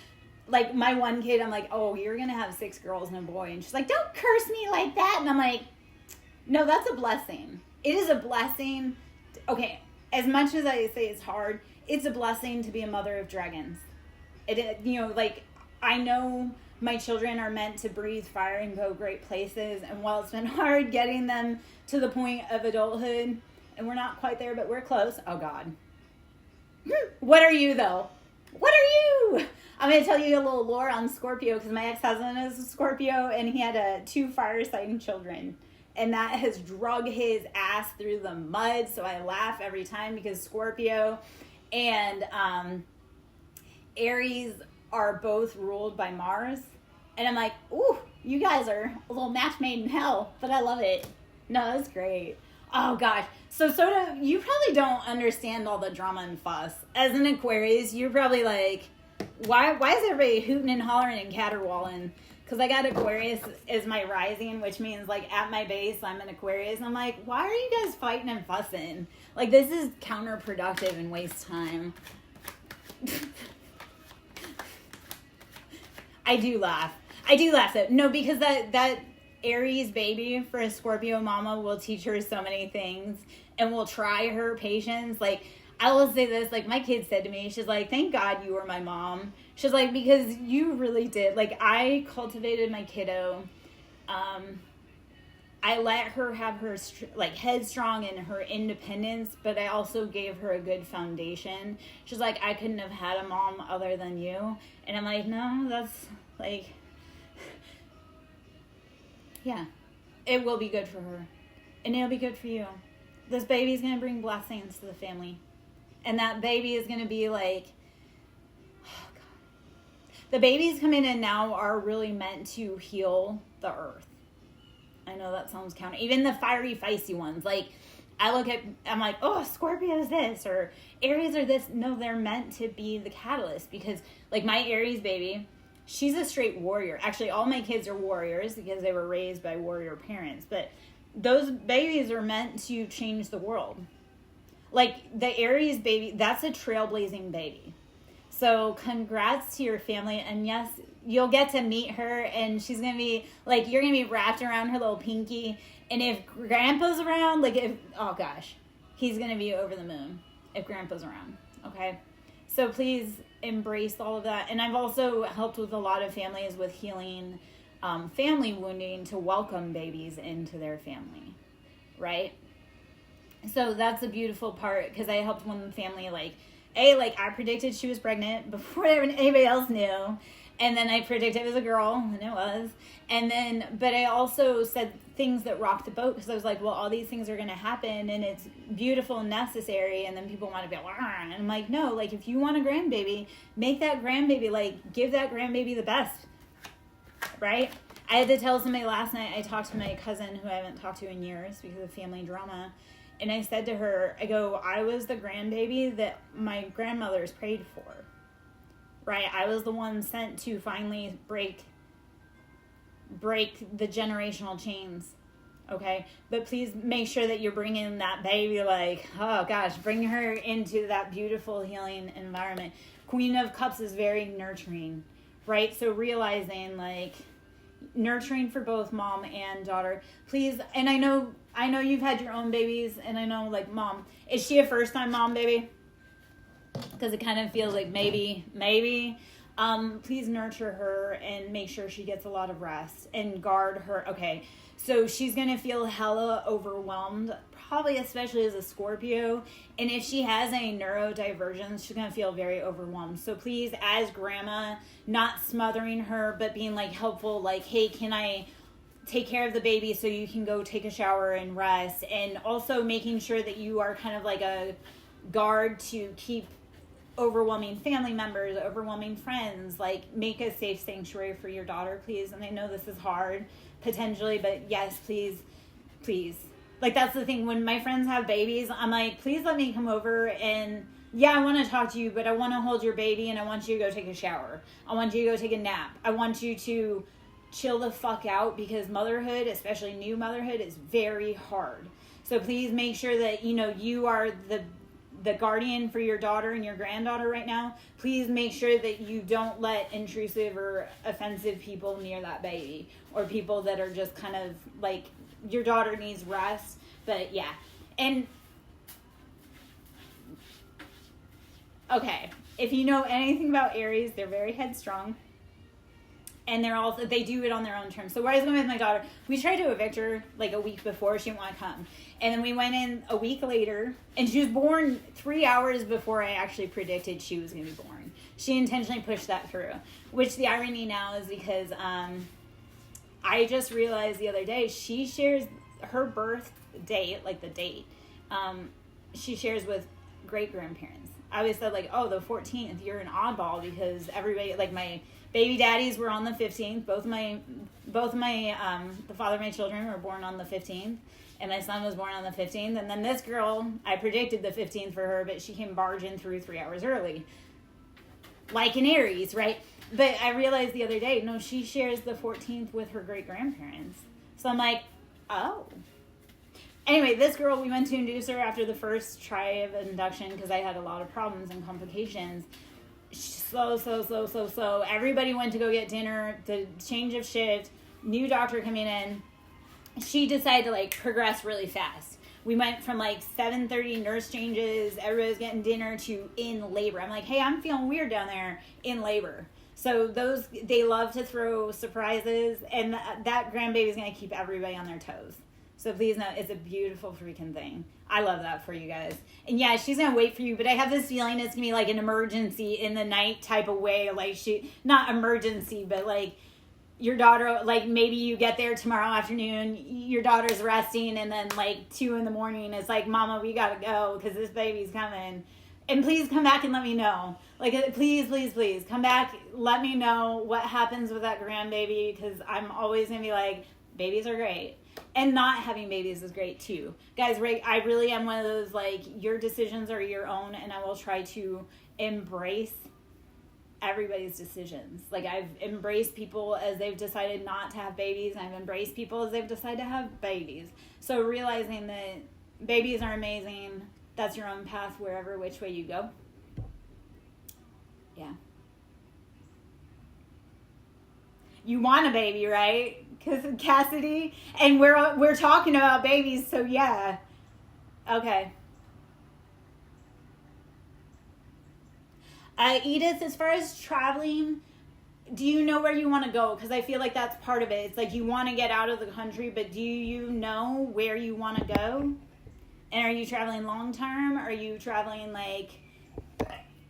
Like my one kid, I'm like, oh, you're going to have 6 girls and a boy. And she's like, don't curse me like that. And I'm like, no, that's a blessing. It is a blessing. Okay, as much as I say it's hard, it's a blessing to be a mother of dragons. I know my children are meant to breathe fire and go great places. And while it's been hard getting them to the point of adulthood, and we're not quite there, but we're close. Oh, God. What are you, though? What are you? I'm going to tell you a little lore on Scorpio, because my ex-husband is a Scorpio, and he had 2 fire sign children. And that has drug his ass through the mud. So I laugh every time because Scorpio and Aries are both ruled by Mars. And I'm like, ooh, you guys are a little match made in hell. But I love it. No, that's great. Oh, gosh. So Soda, you probably don't understand all the drama and fuss. As an Aquarius, you're probably like, why is everybody hooting and hollering and caterwauling? Because I got Aquarius as my rising, which means, like, at my base, I'm an Aquarius. And I'm like, why are you guys fighting and fussing? Like, this is counterproductive and waste time. I do laugh. No, because that Aries baby for a Scorpio mama will teach her so many things and will try her patience. Like, I will say this, like, my kid said to me, she's like, thank God you were my mom. She's like, because you really did. Like, I cultivated my kiddo. I let her have her, headstrong in her independence, but I also gave her a good foundation. She's like, I couldn't have had a mom other than you. And I'm like, no, that's, like, yeah. It will be good for her. And it'll be good for you. This baby's going to bring blessings to the family. And that baby is going to be like, oh God. The babies coming in now are really meant to heal the earth. I know that sounds counter. Even the fiery, feisty ones. Like, I'm like, oh, Scorpio is this, or Aries are this. No, they're meant to be the catalyst. Because, like, my Aries baby, she's a straight warrior. Actually, all my kids are warriors because they were raised by warrior parents. But those babies are meant to change the world. Like, the Aries baby, that's a trailblazing baby. So congrats to your family. And yes, you'll get to meet her, and she's gonna be like, you're gonna be wrapped around her little pinky. And if Grandpa's around, like, oh gosh, he's gonna be over the moon if Grandpa's around. Okay, so please embrace all of that. And I've also helped with a lot of families with healing family wounding to welcome babies into their family, right? So that's a beautiful part, because I helped one family, like I predicted she was pregnant before anybody else knew, and then I predicted it was a girl, and it was, and then, but I also said things that rocked the boat, because I was like, well, all these things are going to happen, and it's beautiful and necessary, and then people want to be like, and I'm like, no, like, if you want a grandbaby, make that grandbaby, like, give that grandbaby the best, right? I had to tell somebody last night, I talked to my cousin, who I haven't talked to in years because of family drama, and I said to her, I go, I was the grandbaby that my grandmothers prayed for, right? I was the one sent to finally break the generational chains, okay? But please make sure that you're bringing that baby, like, oh gosh, bring her into that beautiful healing environment. Queen of Cups is very nurturing, right? So realizing, like, nurturing for both mom and daughter, please. And I know you've had your own babies, and I know, like, mom, is she a first time mom baby? Because it kind of feels like maybe. Please nurture her and make sure she gets a lot of rest and guard her. Okay, so she's going to feel hella overwhelmed, probably especially as a Scorpio. And if she has any neurodivergence, she's going to feel very overwhelmed. So please, as grandma, not smothering her, but being, like, helpful, like, hey, can I take care of the baby so you can go take a shower and rest? And also making sure that you are kind of like a guard to keep overwhelming family members, overwhelming friends, like, make a safe sanctuary for your daughter, please. And I know this is hard, potentially, but yes, please. Like, that's the thing. When my friends have babies, I'm like, please let me come over, and yeah, I want to talk to you, but I want to hold your baby, and I want you to go take a shower. I want you to go take a nap. I want you to chill the fuck out, because motherhood, especially new motherhood, is very hard. So please make sure that, you know, you are the guardian for your daughter and your granddaughter right now. Please make sure that you don't let intrusive or offensive people near that baby, or people that are just kind of like, your daughter needs rest. But yeah. And okay, if you know anything about Aries, they're very headstrong. And they do it on their own terms. So where I was going with my daughter, we tried to evict her like a week before. She didn't want to come. And then we went in a week later, and she was born 3 hours before I actually predicted she was going to be born. She intentionally pushed that through, which the irony now is because I just realized the other day, she shares her birth date, like the date, she shares with great-grandparents. I always said, like, oh, the 14th, you're an oddball, because everybody, like, my baby daddies were on the 15th. Both my the father of my children were born on the 15th, and my son was born on the 15th. And then this girl, I predicted the 15th for her, but she came barging through 3 hours early, like an Aries, right? But I realized the other day, no, she shares the 14th with her great-grandparents. So I'm like, oh. Anyway, this girl, we went to induce her after the first try of induction, because I had a lot of problems and complications. Slow. Everybody went to go get dinner, the change of shift, new doctor coming in. She decided to, like, progress really fast. We went from, like, 7:30 nurse changes, everybody's getting dinner, to in labor. I'm like, hey, I'm feeling weird down there in labor. So they love to throw surprises, and that grandbaby is going to keep everybody on their toes. So please know, it's a beautiful freaking thing. I love that for you guys. And yeah, she's going to wait for you, but I have this feeling it's going to be like an emergency in the night type of way. Like, not emergency, but like your daughter, like maybe you get there tomorrow afternoon, your daughter's resting, and then like 2 a.m, it's like, Mama, we got to go because this baby's coming. And please come back and let me know. Like, please come back. Let me know what happens with that grandbaby, because I'm always going to be like, babies are great. And not having babies is great too. Guys, I really am one of those, like, your decisions are your own, and I will try to embrace everybody's decisions. Like, I've embraced people as they've decided not to have babies, and I've embraced people as they've decided to have babies. So realizing that babies are amazing, that's your own path wherever, which way you go. Yeah. You want a baby, right? Because Cassidy, and we're talking about babies, so yeah. Okay. Edith, as far as traveling, do you know where you want to go? Because I feel like that's part of it. It's like you want to get out of the country, but do you know where you want to go? And are you traveling long term? Or are you traveling like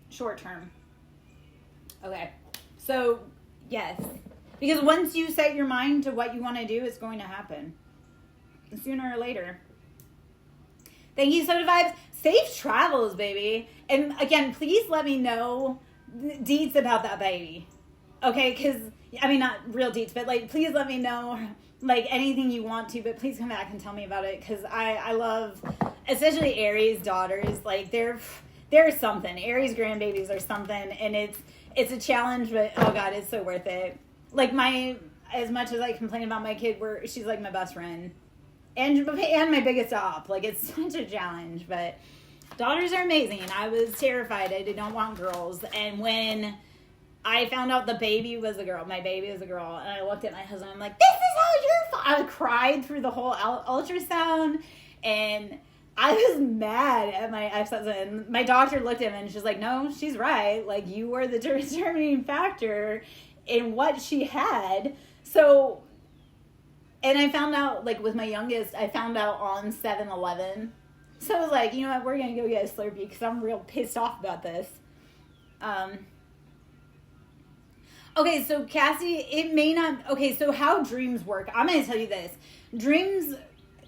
short term? Okay. So, yes. Because once you set your mind to what you want to do, it's going to happen. Sooner or later. Thank you, Soda Vibes. Safe travels, baby. And again, please let me know deets about that baby. Okay, because, I mean, not real deets, but, like, please let me know, like, anything you want to, but please come back and tell me about it, because I love, especially Aries daughters, like, they're something. Aries grandbabies are something, and it's a challenge, but, oh, God, it's so worth it. Like, as much as I complain about my kid, she's, like, my best friend. And my biggest op. Like, it's such a challenge, but daughters are amazing. I was terrified. I did not want girls, and when I found out the baby was a girl. My baby was a girl. And I looked at my husband. I'm like, this is how you're... I cried through the whole ultrasound. And I was mad at my ex-husband. My doctor looked at him and she's like, no, she's right. Like, you were the determining factor in what she had. So, and I found out, like, with my youngest, I found out on 7-Eleven. So I was like, you know what? We're going to go get a Slurpee because I'm real pissed off about this. Okay, so Cassie, it may not... Okay, so how dreams work. I'm going to tell you this. Dreams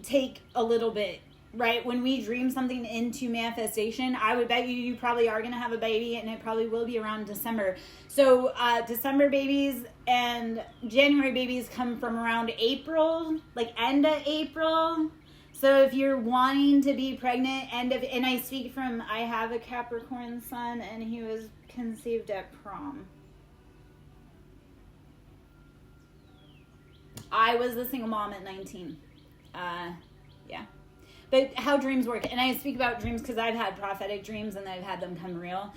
take a little bit, right? When we dream something into manifestation, I would bet you probably are going to have a baby, and it probably will be around December. So December babies and January babies come from around April, like end of April. So if you're wanting to be pregnant, and I speak from... I have a Capricorn son, and he was conceived at prom. I was a single mom at 19. Yeah. But how dreams work. And I speak about dreams because I've had prophetic dreams and I've had them come real.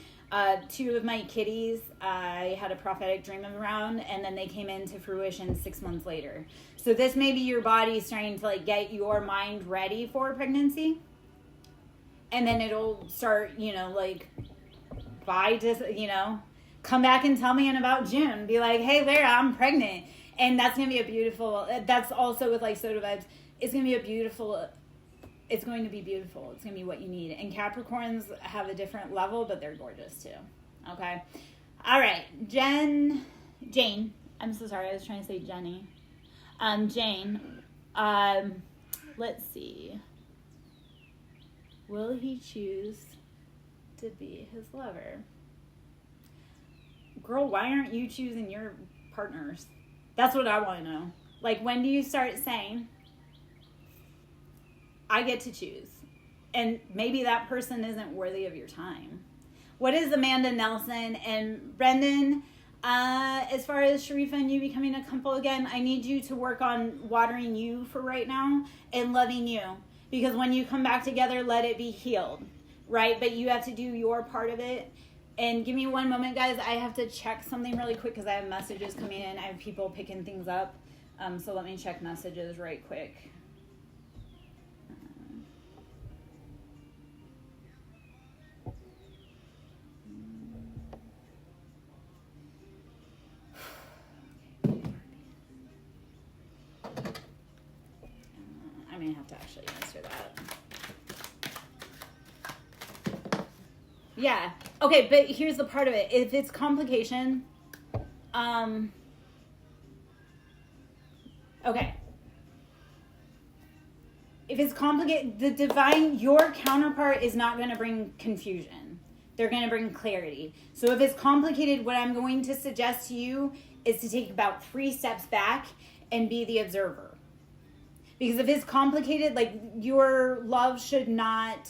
2 of my kitties, I had a prophetic dream around, and then they came into fruition 6 months later. So this may be your body starting to, like, get your mind ready for pregnancy. And then it'll start, like, come back and tell me in about June. Be like, hey, Lara, I'm pregnant. And that's going to be a beautiful, that's also with, like, Soda Vibes. It's going to be beautiful. It's going to be what you need. And Capricorns have a different level, but they're gorgeous too. Okay. All right. Jane. I'm so sorry. I was trying to say Jenny. Jane. Let's see. Will he choose to be his lover? Girl, why aren't you choosing your partners? That's what I want to know. Like, when do you start saying, I get to choose? And maybe that person isn't worthy of your time. What is Amanda Nelson and Brendan? As far as Sharifa and you becoming a couple again, I need you to work on watering you for right now and loving you. Because when you come back together, let it be healed, right? But you have to do your part of it. And give me one moment, guys. I have to check something really quick because I have messages coming in. I have people picking things up. So let me check messages right quick. I'm going to have to actually answer that. Yeah. Okay, but here's the part of it. If it's complication, okay. If it's complicated, your counterpart is not going to bring confusion. They're going to bring clarity. So if it's complicated, what I'm going to suggest to you is to take about 3 steps back and be the observer. Because if it's complicated, like, your love should not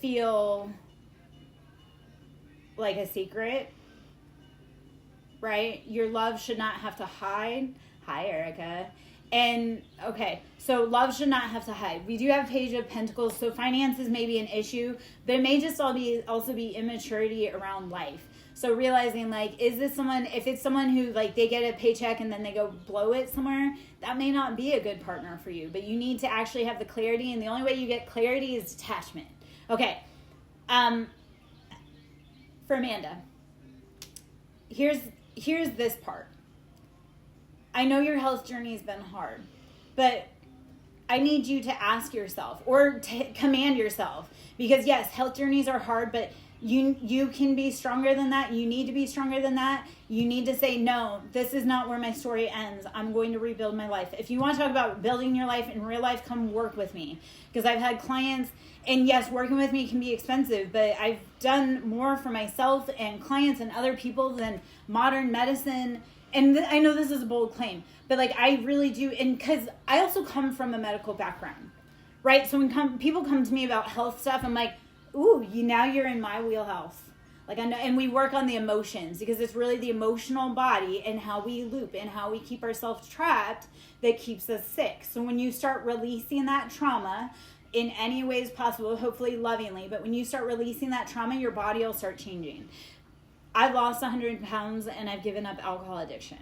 feel like a secret, right? Your love should not have to hide. Hi, Erica. And, okay, so love should not have to hide. We do have Page of Pentacles, so finances may be an issue, but it may just also be immaturity around life. So realizing, like, is this someone, if it's someone who, like, they get a paycheck and then they go blow it somewhere, that may not be a good partner for you. But you need to actually have the clarity, and the only way you get clarity is detachment. Okay. For Amanda, here's this part. I know your health journey has been hard, but I need you to ask yourself or to command yourself, because yes, health journeys are hard, but you can be stronger than that. You need to be stronger than that. You need to say, no, this is not where my story ends. I'm going to rebuild my life. If you want to talk about building your life in real life, come work with me, because I've had clients, and yes, working with me can be expensive, but I've done more for myself and clients and other people than modern medicine. And I know this is a bold claim, but like, I really do. And because I also come from a medical background, right? So when people come to me about health stuff, I'm like, ooh, now you're in my wheelhouse. Like, I know, and we work on the emotions, because it's really the emotional body and how we loop and how we keep ourselves trapped that keeps us sick. So when you start releasing that trauma in any ways possible, hopefully lovingly, but when you start releasing that trauma, your body will start changing. I've lost 100 pounds and I've given up alcohol addiction.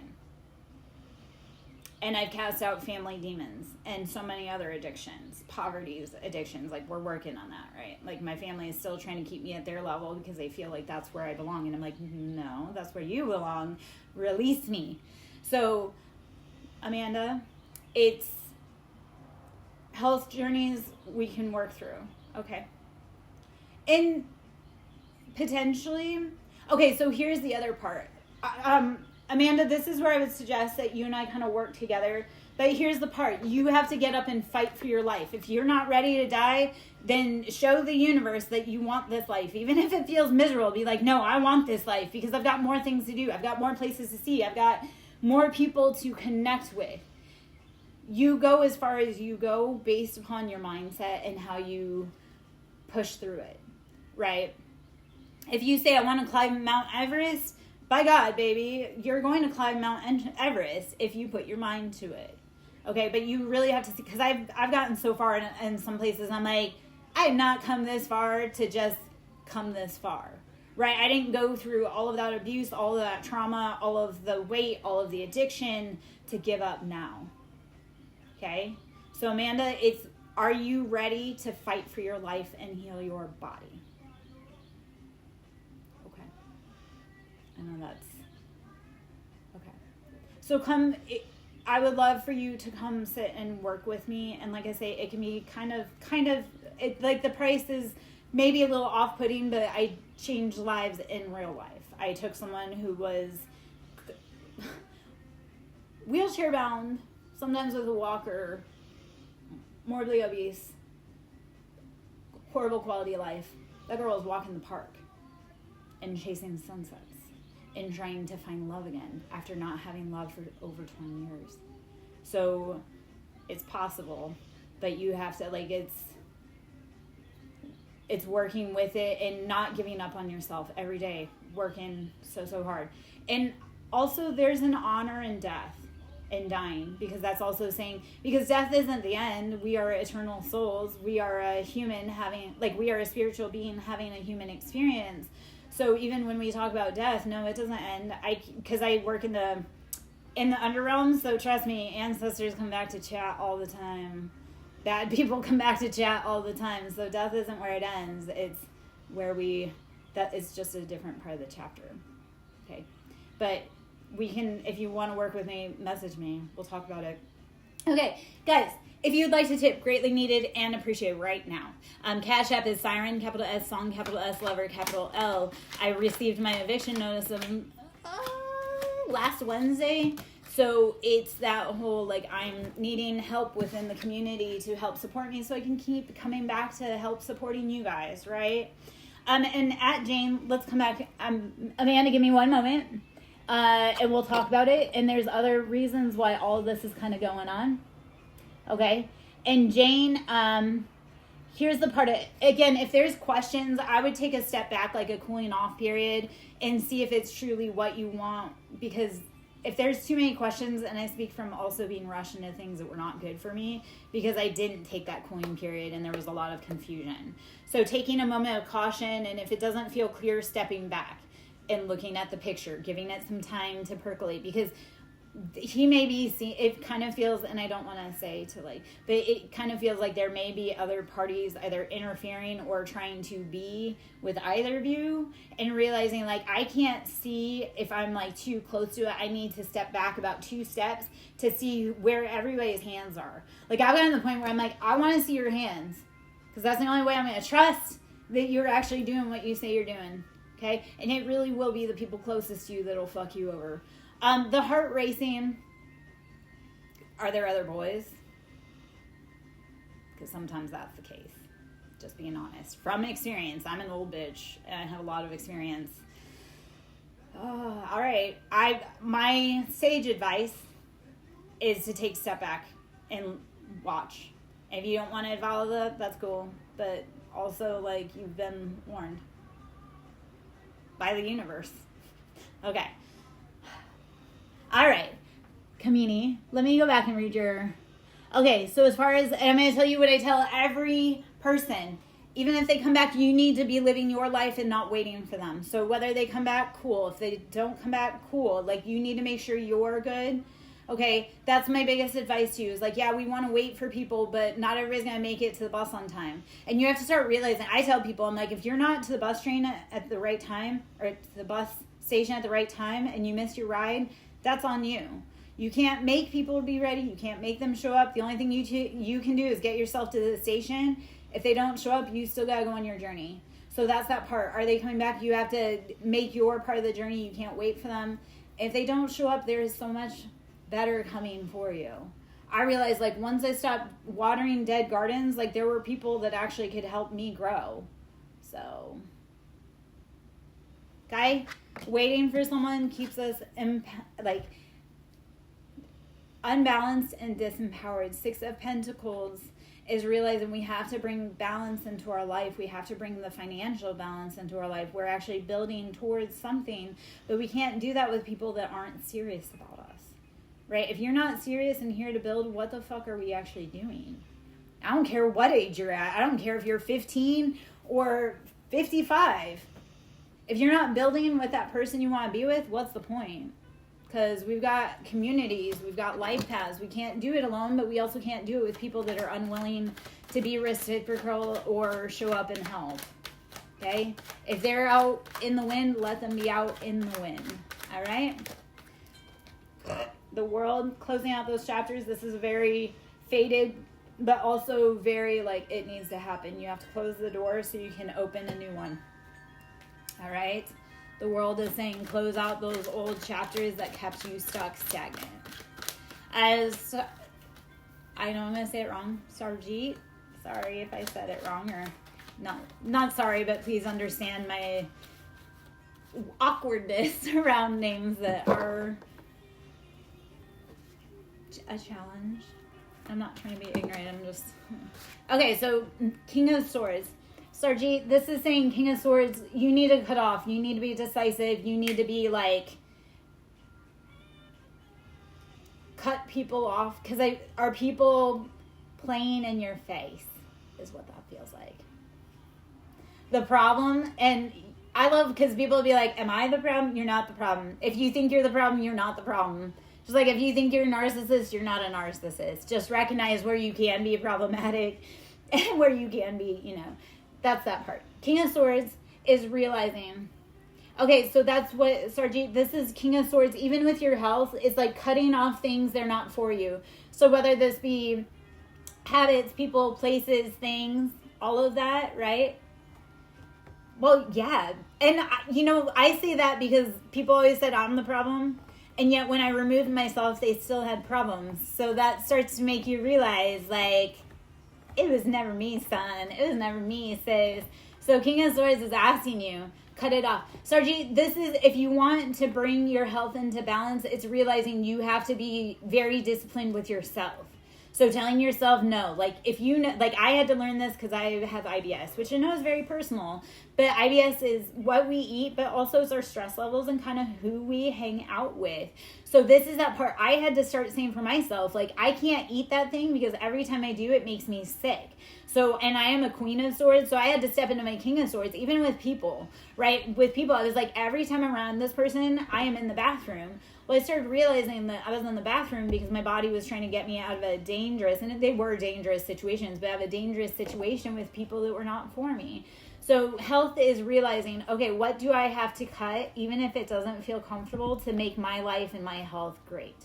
And I've cast out family demons and so many other addictions, poverty addictions. Like, we're working on that, right? Like, my family is still trying to keep me at their level because they feel like that's where I belong. And I'm like, no, that's where you belong. Release me. So, Amanda, it's health journeys we can work through. Okay. And potentially, okay, so here's the other part. Amanda, this is where I would suggest that you and I kind of work together. But here's the part. You have to get up and fight for your life. If you're not ready to die, then show the universe that you want this life. Even if it feels miserable, be like, no, I want this life because I've got more things to do. I've got more places to see. I've got more people to connect with. You go as far as you go based upon your mindset and how you push through it, right? If you say, I want to climb Mount Everest, by God, baby, you're going to climb Mount Everest if you put your mind to it. Okay, but you really have to see, because I've gotten so far in some places, I'm like, I have not come this far to just come this far, right? I didn't go through all of that abuse, all of that trauma, all of the weight, all of the addiction to give up now. Okay, so Amanda, are you ready to fight for your life and heal your body? Okay, I know that's okay. So I would love for you to come sit and work with me. And like I say, it can be kind of like the price is maybe a little off-putting, but I changed lives in real life. I took someone who was wheelchair bound, sometimes with a walker, morbidly obese, horrible quality of life. That girl was walking the park and chasing sunsets and trying to find love again after not having love for over 20 years. So it's possible, but you have to, like, it's working with it and not giving up on yourself every day, working so hard. And also there's an honor in death and dying, because that's also saying, because death isn't the end. We are eternal souls. We are a human we are a spiritual being having a human experience. So even when we talk about death, no, it doesn't end. Because I work in the underrealm, so trust me, ancestors come back to chat all the time. Bad people come back to chat all the time. So death isn't where it ends. It's where that is just a different part of the chapter. Okay. But we can, if you want to work with me, message me. We'll talk about it. Okay, guys, if you'd like to tip, greatly needed and appreciated right now. Cash App is Siren, capital S, Song, capital S, Lover, capital L. I received my eviction notice last Wednesday. So it's that whole, like, I'm needing help within the community to help support me so I can keep coming back to help supporting you guys, right? And at Jane, let's come back. Amanda, give me one moment. And we'll talk about it. And there's other reasons why all of this is kind of going on. Okay. And Jane, here's the part again, if there's questions, I would take a step back, like a cooling off period, and see if it's truly what you want. Because if there's too many questions, and I speak from also being rushed into things that were not good for me, because I didn't take that cooling period and there was a lot of confusion. So taking a moment of caution, and if it doesn't feel clear, stepping back. and looking at the picture, giving it some time to percolate, because he may be it kind of feels, and I don't want to say to like, but it kind of feels like there may be other parties either interfering or trying to be with either of you, and realizing like, I can't see if I'm like too close to it. I need to step back about 2 steps to see where everybody's hands are. Like, I've gotten to the point where I'm like, I want to see your hands, because that's the only way I'm going to trust that you're actually doing what you say you're doing. Okay? And it really will be the people closest to you that'll fuck you over. The heart racing, are there other boys? Because sometimes that's the case. Just being honest. From experience, I'm an old bitch, and I have a lot of experience. All right. My sage advice is to take a step back and watch. If you don't want to follow that, that's cool. But also, like, you've been warned by the universe. Okay. All right, Kamini, let me go back and read your... Okay, so as far as... And I'm going to tell you what I tell every person. Even if they come back, you need to be living your life and not waiting for them. So whether they come back, cool. If they don't come back, cool. Like, you need to make sure you're good. Okay, that's my biggest advice to you. Is like, yeah, we want to wait for people, but not everybody's going to make it to the bus on time. And you have to start realizing... I tell people, I'm like, if you're not to the bus train at the right time, or to the bus station at the right time, and you missed your ride... That's on you. You can't make people be ready. You can't make them show up. The only thing you can do is get yourself to the station. If they don't show up, you still got to go on your journey. So that's that part. Are they coming back? You have to make your part of the journey. You can't wait for them. If they don't show up, there is so much better coming for you. I realized, like, once I stopped watering dead gardens, like, there were people that actually could help me grow. So, okay? Waiting for someone keeps us unbalanced and disempowered. 6 of Pentacles is realizing we have to bring balance into our life. We have to bring the financial balance into our life. We're actually building towards something, but we can't do that with people that aren't serious about us, right? If you're not serious and here to build, what the fuck are we actually doing? I don't care what age you're at. I don't care if you're 15 or 55. If you're not building with that person you want to be with, what's the point? Because we've got communities, we've got life paths. We can't do it alone, but we also can't do it with people that are unwilling to be reciprocal or show up and help. Okay? If they're out in the wind, let them be out in the wind. All right? The World, closing out those chapters. This is very faded, but also very, like, it needs to happen. You have to close the door so you can open a new one. All right? The World is saying close out those old chapters that kept you stuck, stagnant. As, I know I'm going to say it wrong, Sarjeet. Sorry if I said it wrong, or not sorry, but please understand my awkwardness around names that are a challenge. I'm not trying to be ignorant. I'm just... Okay, so King of Swords. Sarjeet, this is saying King of Swords, you need to cut off. You need to be decisive. You need to be like... cut people off. Because are people playing in your face is what that feels like. The problem, and I love because people will be like, am I the problem? You're not the problem. If you think you're the problem, you're not the problem. Just like if you think you're a narcissist, you're not a narcissist. Just recognize where you can be problematic and where you can be, you know. That's that part. King of Swords is realizing, okay, so that's what, Sarjeet, this is King of Swords, even with your health, it's like cutting off things, they're not for you. So whether this be habits, people, places, things, all of that, right? Well, yeah. And, you know, I say that because people always said I'm the problem. And yet when I removed myself, they still had problems. So that starts to make you realize, like, it was never me, son. It was never me, sis. So King of Swords is asking you, cut it off. Sarjeet, this is, if you want to bring your health into balance, it's realizing you have to be very disciplined with yourself. So telling yourself no. Like, if you know, like, I had to learn this because I have IBS, which I know is very personal. But IBS is what we eat, but also it's our stress levels and kind of who we hang out with. So this is that part I had to start saying for myself, like, I can't eat that thing because every time I do, it makes me sick. So, and I am a queen of swords, so I had to step into my king of swords, even with people, right? With people, I was like, every time I'm around this person, I am in the bathroom. Well, I started realizing that I was in the bathroom because my body was trying to get me out of a dangerous, and they were dangerous situations, but out of a dangerous situation with people that were not for me. So health is realizing, okay, what do I have to cut, even if it doesn't feel comfortable, to make my life and my health great?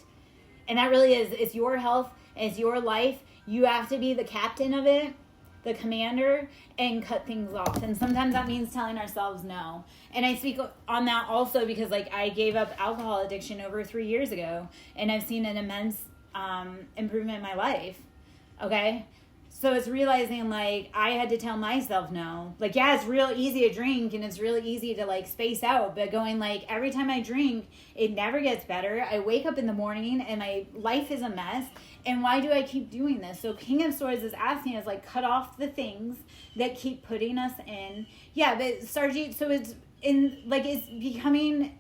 And that really is, it's your health, it's your life. You have to be the captain of it, the commander, and cut things off. And sometimes that means telling ourselves no. And I speak on that also because, like, I gave up alcohol addiction over 3 years ago, and I've seen an immense improvement in my life. Okay? So it's realizing, like, I had to tell myself no. Like, yeah, it's real easy to drink and it's really easy to, like, space out. But going, like, every time I drink, it never gets better. I wake up in the morning and my life is a mess. And why do I keep doing this? So King of Swords is asking us, like, cut off the things that keep putting us in. Yeah, but Sarjeet, so it's in, like, it's becoming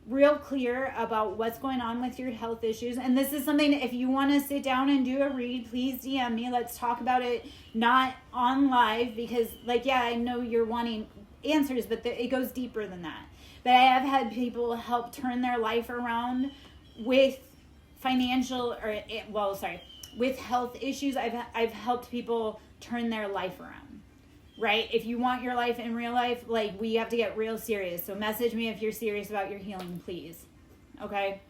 real clear about what's going on with your health issues. And this is something, if you want to sit down and do a read, please DM me. Let's talk about it, not on live, because, like, yeah, I know you're wanting answers, but it goes deeper than that. But I have had people help turn their life around with with health issues. I've helped people turn their life around, right? If you want your life in real life, like, we have to get real serious. So message me if you're serious about your healing, please. Okay?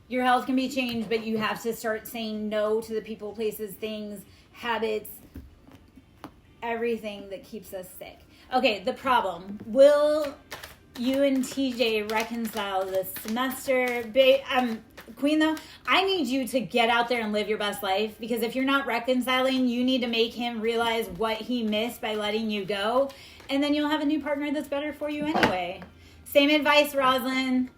Your health can be changed, but you have to start saying no to the people, places, things, habits, everything that keeps us sick. Okay, the problem. Will you and TJ reconcile this semester? Queen, though, I need you to get out there and live your best life, because if you're not reconciling, you need to make him realize what he missed by letting you go, and then you'll have a new partner that's better for you anyway. Same advice, Roslyn.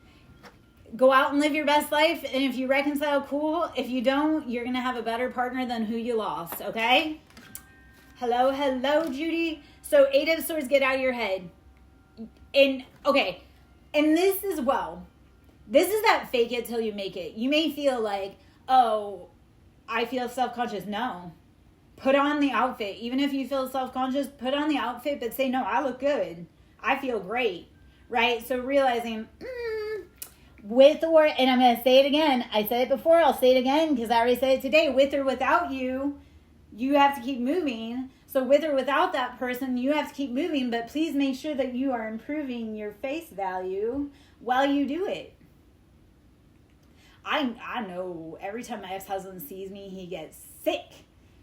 Go out and live your best life, and if you reconcile, cool. If you don't, you're going to have a better partner than who you lost, okay? Hello, Judy. So 8 of Swords, get out of your head. And, okay, and this as well. This is that fake it till you make it. You may feel like, oh, I feel self-conscious. No. Put on the outfit. Even if you feel self-conscious, put on the outfit, but say, no, I look good. I feel great, right? So realizing, with or, and I'm going to say it again. I said it before. I'll say it again because I already said it today. With or without you, you have to keep moving. So with or without that person, you have to keep moving, but please make sure that you are improving your face value while you do it. I know every time my ex-husband sees me, he gets sick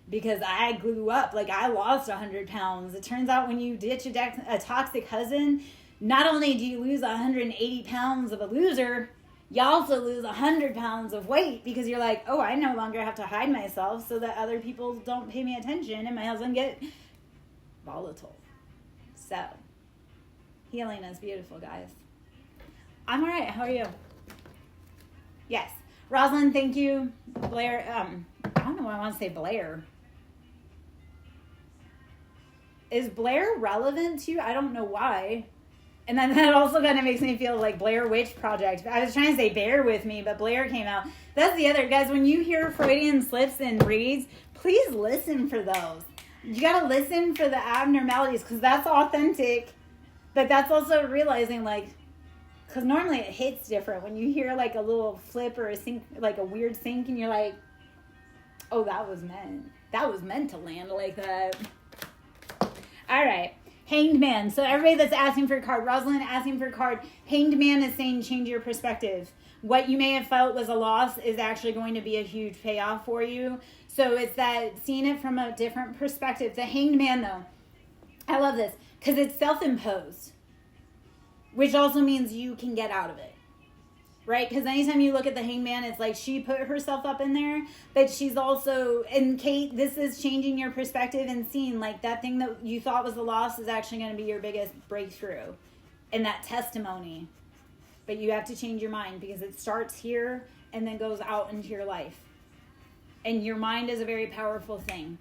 because I grew up. Like, I lost 100 pounds. It turns out when you ditch a toxic husband, not only do you lose 180 pounds of a loser, you also lose 100 pounds of weight because you're like, oh, I no longer have to hide myself so that other people don't pay me attention and my husband get volatile. So, healing is beautiful, guys. I'm all right. How are you? Yes. Rosalind, thank you. Blair, I don't know why I want to say Blair. Is Blair relevant to you? I don't know why. And then that also kind of makes me feel like Blair Witch Project. I was trying to say bear with me, but Blair came out. That's the other. Guys, when you hear Freudian slips and reads, please listen for those. You got to listen for the abnormalities because that's authentic. But that's also realizing, like, because normally it hits different when you hear like a little flip or a sync, like a weird sync, and you're like, oh, that was meant to land like that. All right. Hanged Man. So everybody that's asking for a card, Rosalind asking for a card, Hanged Man is saying change your perspective. What you may have felt was a loss is actually going to be a huge payoff for you. So it's that seeing it from a different perspective. The Hanged Man, though, I love this because it's self-imposed, which also means you can get out of it, right? Because anytime you look at the Hanged Man, it's like she put herself up in there, but she's also, and Kate, this is changing your perspective and seeing like that thing that you thought was a loss is actually going to be your biggest breakthrough and that testimony. But you have to change your mind because it starts here and then goes out into your life. And your mind is a very powerful thing.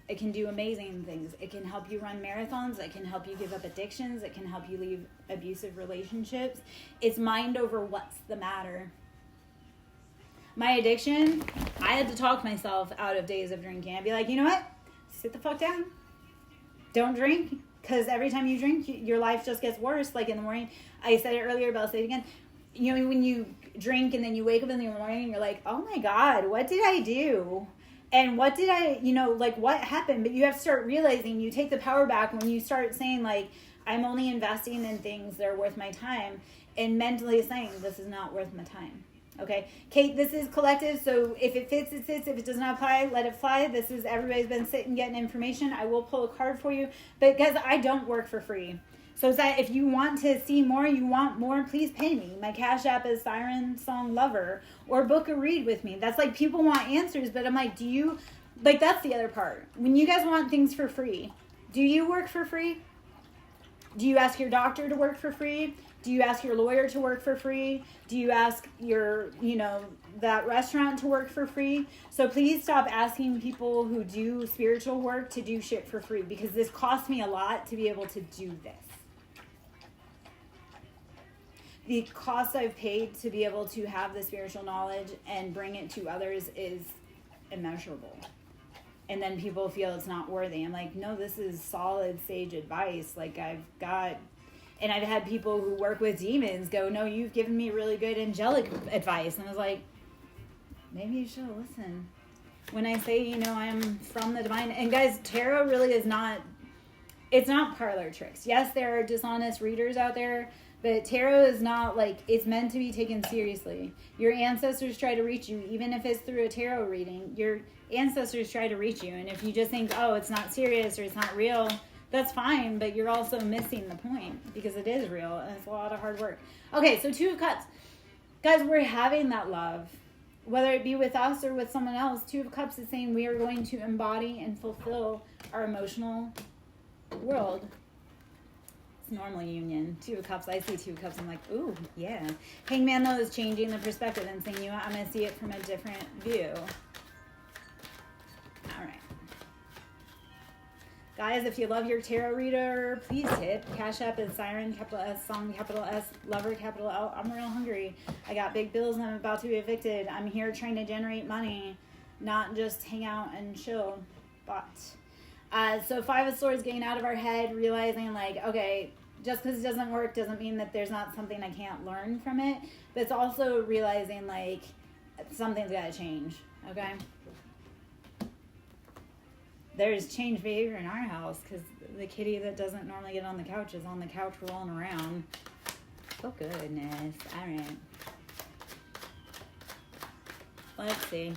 It can do amazing things. It can help you run marathons. It can help you give up addictions. It can help you leave abusive relationships. It's mind over what's the matter. My addiction, I had to talk myself out of days of drinking. I'd be like, you know what? Sit the fuck down. Don't drink. Because every time you drink, your life just gets worse. Like in the morning, I said it earlier, but I'll say it again. You know, when you drink and then you wake up in the morning and you're like, oh my God, what did I do? And what did I, you know, like what happened? But you have to start realizing, you take the power back when you start saying like, I'm only investing in things that are worth my time, and mentally saying, this is not worth my time. Okay, Kate, this is collective, so if it fits, it fits. If it does not apply, let it fly. This is, everybody's been sitting getting information. I will pull a card for you, but guys, I don't work for free. So that if you want to see more, you want more, please pay me. My Cash App is Siren Song Lover, or book a read with me. That's like, people want answers, but I'm like, do you, like, that's the other part. When you guys want things for free, do you work for free? Do you ask your doctor to work for free? Do you ask your lawyer to work for free? Do you ask your, you know, that restaurant to work for free? So please stop asking people who do spiritual work to do shit for free, because this cost me a lot to be able to do this. The cost I've paid to be able to have the spiritual knowledge and bring it to others is immeasurable. And then people feel it's not worthy. I'm like, no, this is solid sage advice. Like I've had people who work with demons go, no, you've given me really good angelic advice. And I was like, maybe you should listen. When I say, you know, I'm from the divine. And guys, tarot really is not, it's not parlor tricks. Yes, there are dishonest readers out there, but tarot is not like, it's meant to be taken seriously. Your ancestors try to reach you, even if it's through a tarot reading. Your ancestors try to reach you. And if you just think, oh, it's not serious or it's not real, that's fine, but you're also missing the point, because it is real and it's a lot of hard work. Okay, so 2 of Cups. Guys, we're having that love. Whether it be with us or with someone else, 2 of Cups is saying we are going to embody and fulfill our emotional world. Normally union. 2 of Cups. I see 2 of Cups. I'm like, ooh, yeah. Hangman, though, is changing the perspective and saying, you know what, I'm going to see it from a different view. All right. Guys, if you love your tarot reader, please tip. Cash App is Siren, capital S, Song, capital S, Lover, capital L. I'm real hungry. I got big bills and I'm about to be evicted. I'm here trying to generate money, not just hang out and chill. But so 5 of Swords, getting out of our head, realizing like, okay, just because it doesn't work doesn't mean that there's not something I can't learn from it. But it's also realizing like something's got to change, okay? There's changed behavior in our house because the kitty that doesn't normally get on the couch is on the couch rolling around. Oh, goodness. All right. Let's see.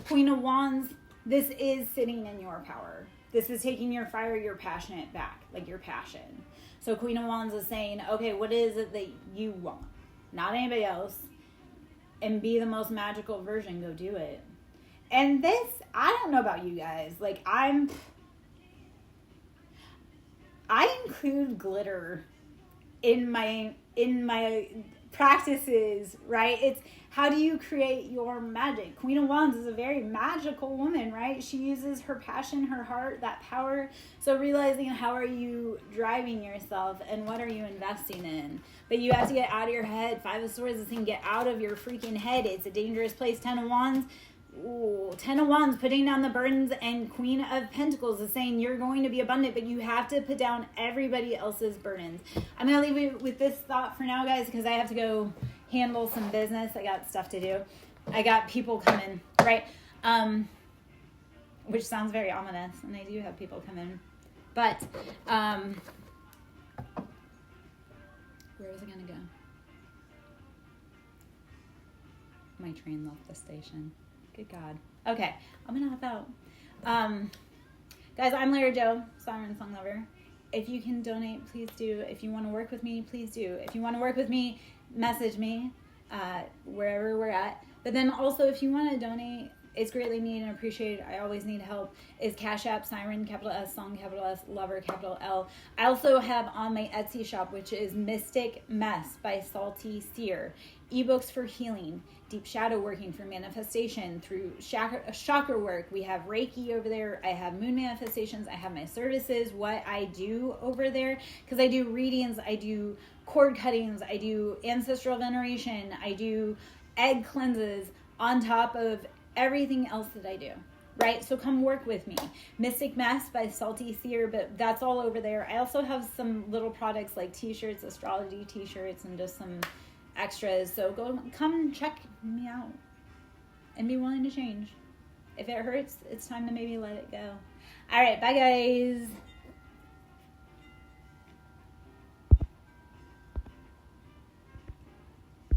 Queen of Wands, this is sitting in your power. This is taking your fire, your passionate back, like your passion. So Queen of Wands is saying, okay, what is it that you want? Not anybody else. And be the most magical version. Go do it. And this, I don't know about you guys. Like I include glitter in my practices, right? It's how do you create your magic? Queen of Wands is a very magical woman, right? She uses her passion, her heart, that power. So realizing how are you driving yourself and what are you investing in? But you have to get out of your head. 5 of Swords is saying get out of your freaking head. It's a dangerous place. 10 of Wands. Ooh, 10 of Wands, putting down the burdens, and Queen of Pentacles is saying you're going to be abundant, but you have to put down everybody else's burdens. I'm going to leave you with this thought for now, guys, because I have to go handle some business. I got stuff to do. I got people coming, right? Which sounds very ominous, and I do have people come in. But, where was I going to go? My train left the station. Good God. Okay, I'm going to hop out. Guys, I'm Lara Joe, Siren Song Lover. If you can donate, please do. If you want to work with me, please do. If you want to work with me, message me wherever we're at. But then also, if you want to donate, It's greatly needed and appreciated. I always need help. Is Cash App, Siren, capital S, Song, capital S, Lover, capital L. I also have on my Etsy shop, which is Mystic Mess by Salty Seer. Ebooks for healing, deep shadow working for manifestation through chakra work. We have Reiki over there. I have moon manifestations. I have my services, what I do over there, because I do readings, I do cord cuttings, I do ancestral veneration, I do egg cleanses on top of everything else that I do. Right? So come work with me. Mystic Mess by Salty Seer, but that's all over there. I also have some little products like t-shirts, astrology t-shirts, and just some extras. So come check me out and be willing to change. If it hurts, it's time to maybe let it go. All right, bye guys.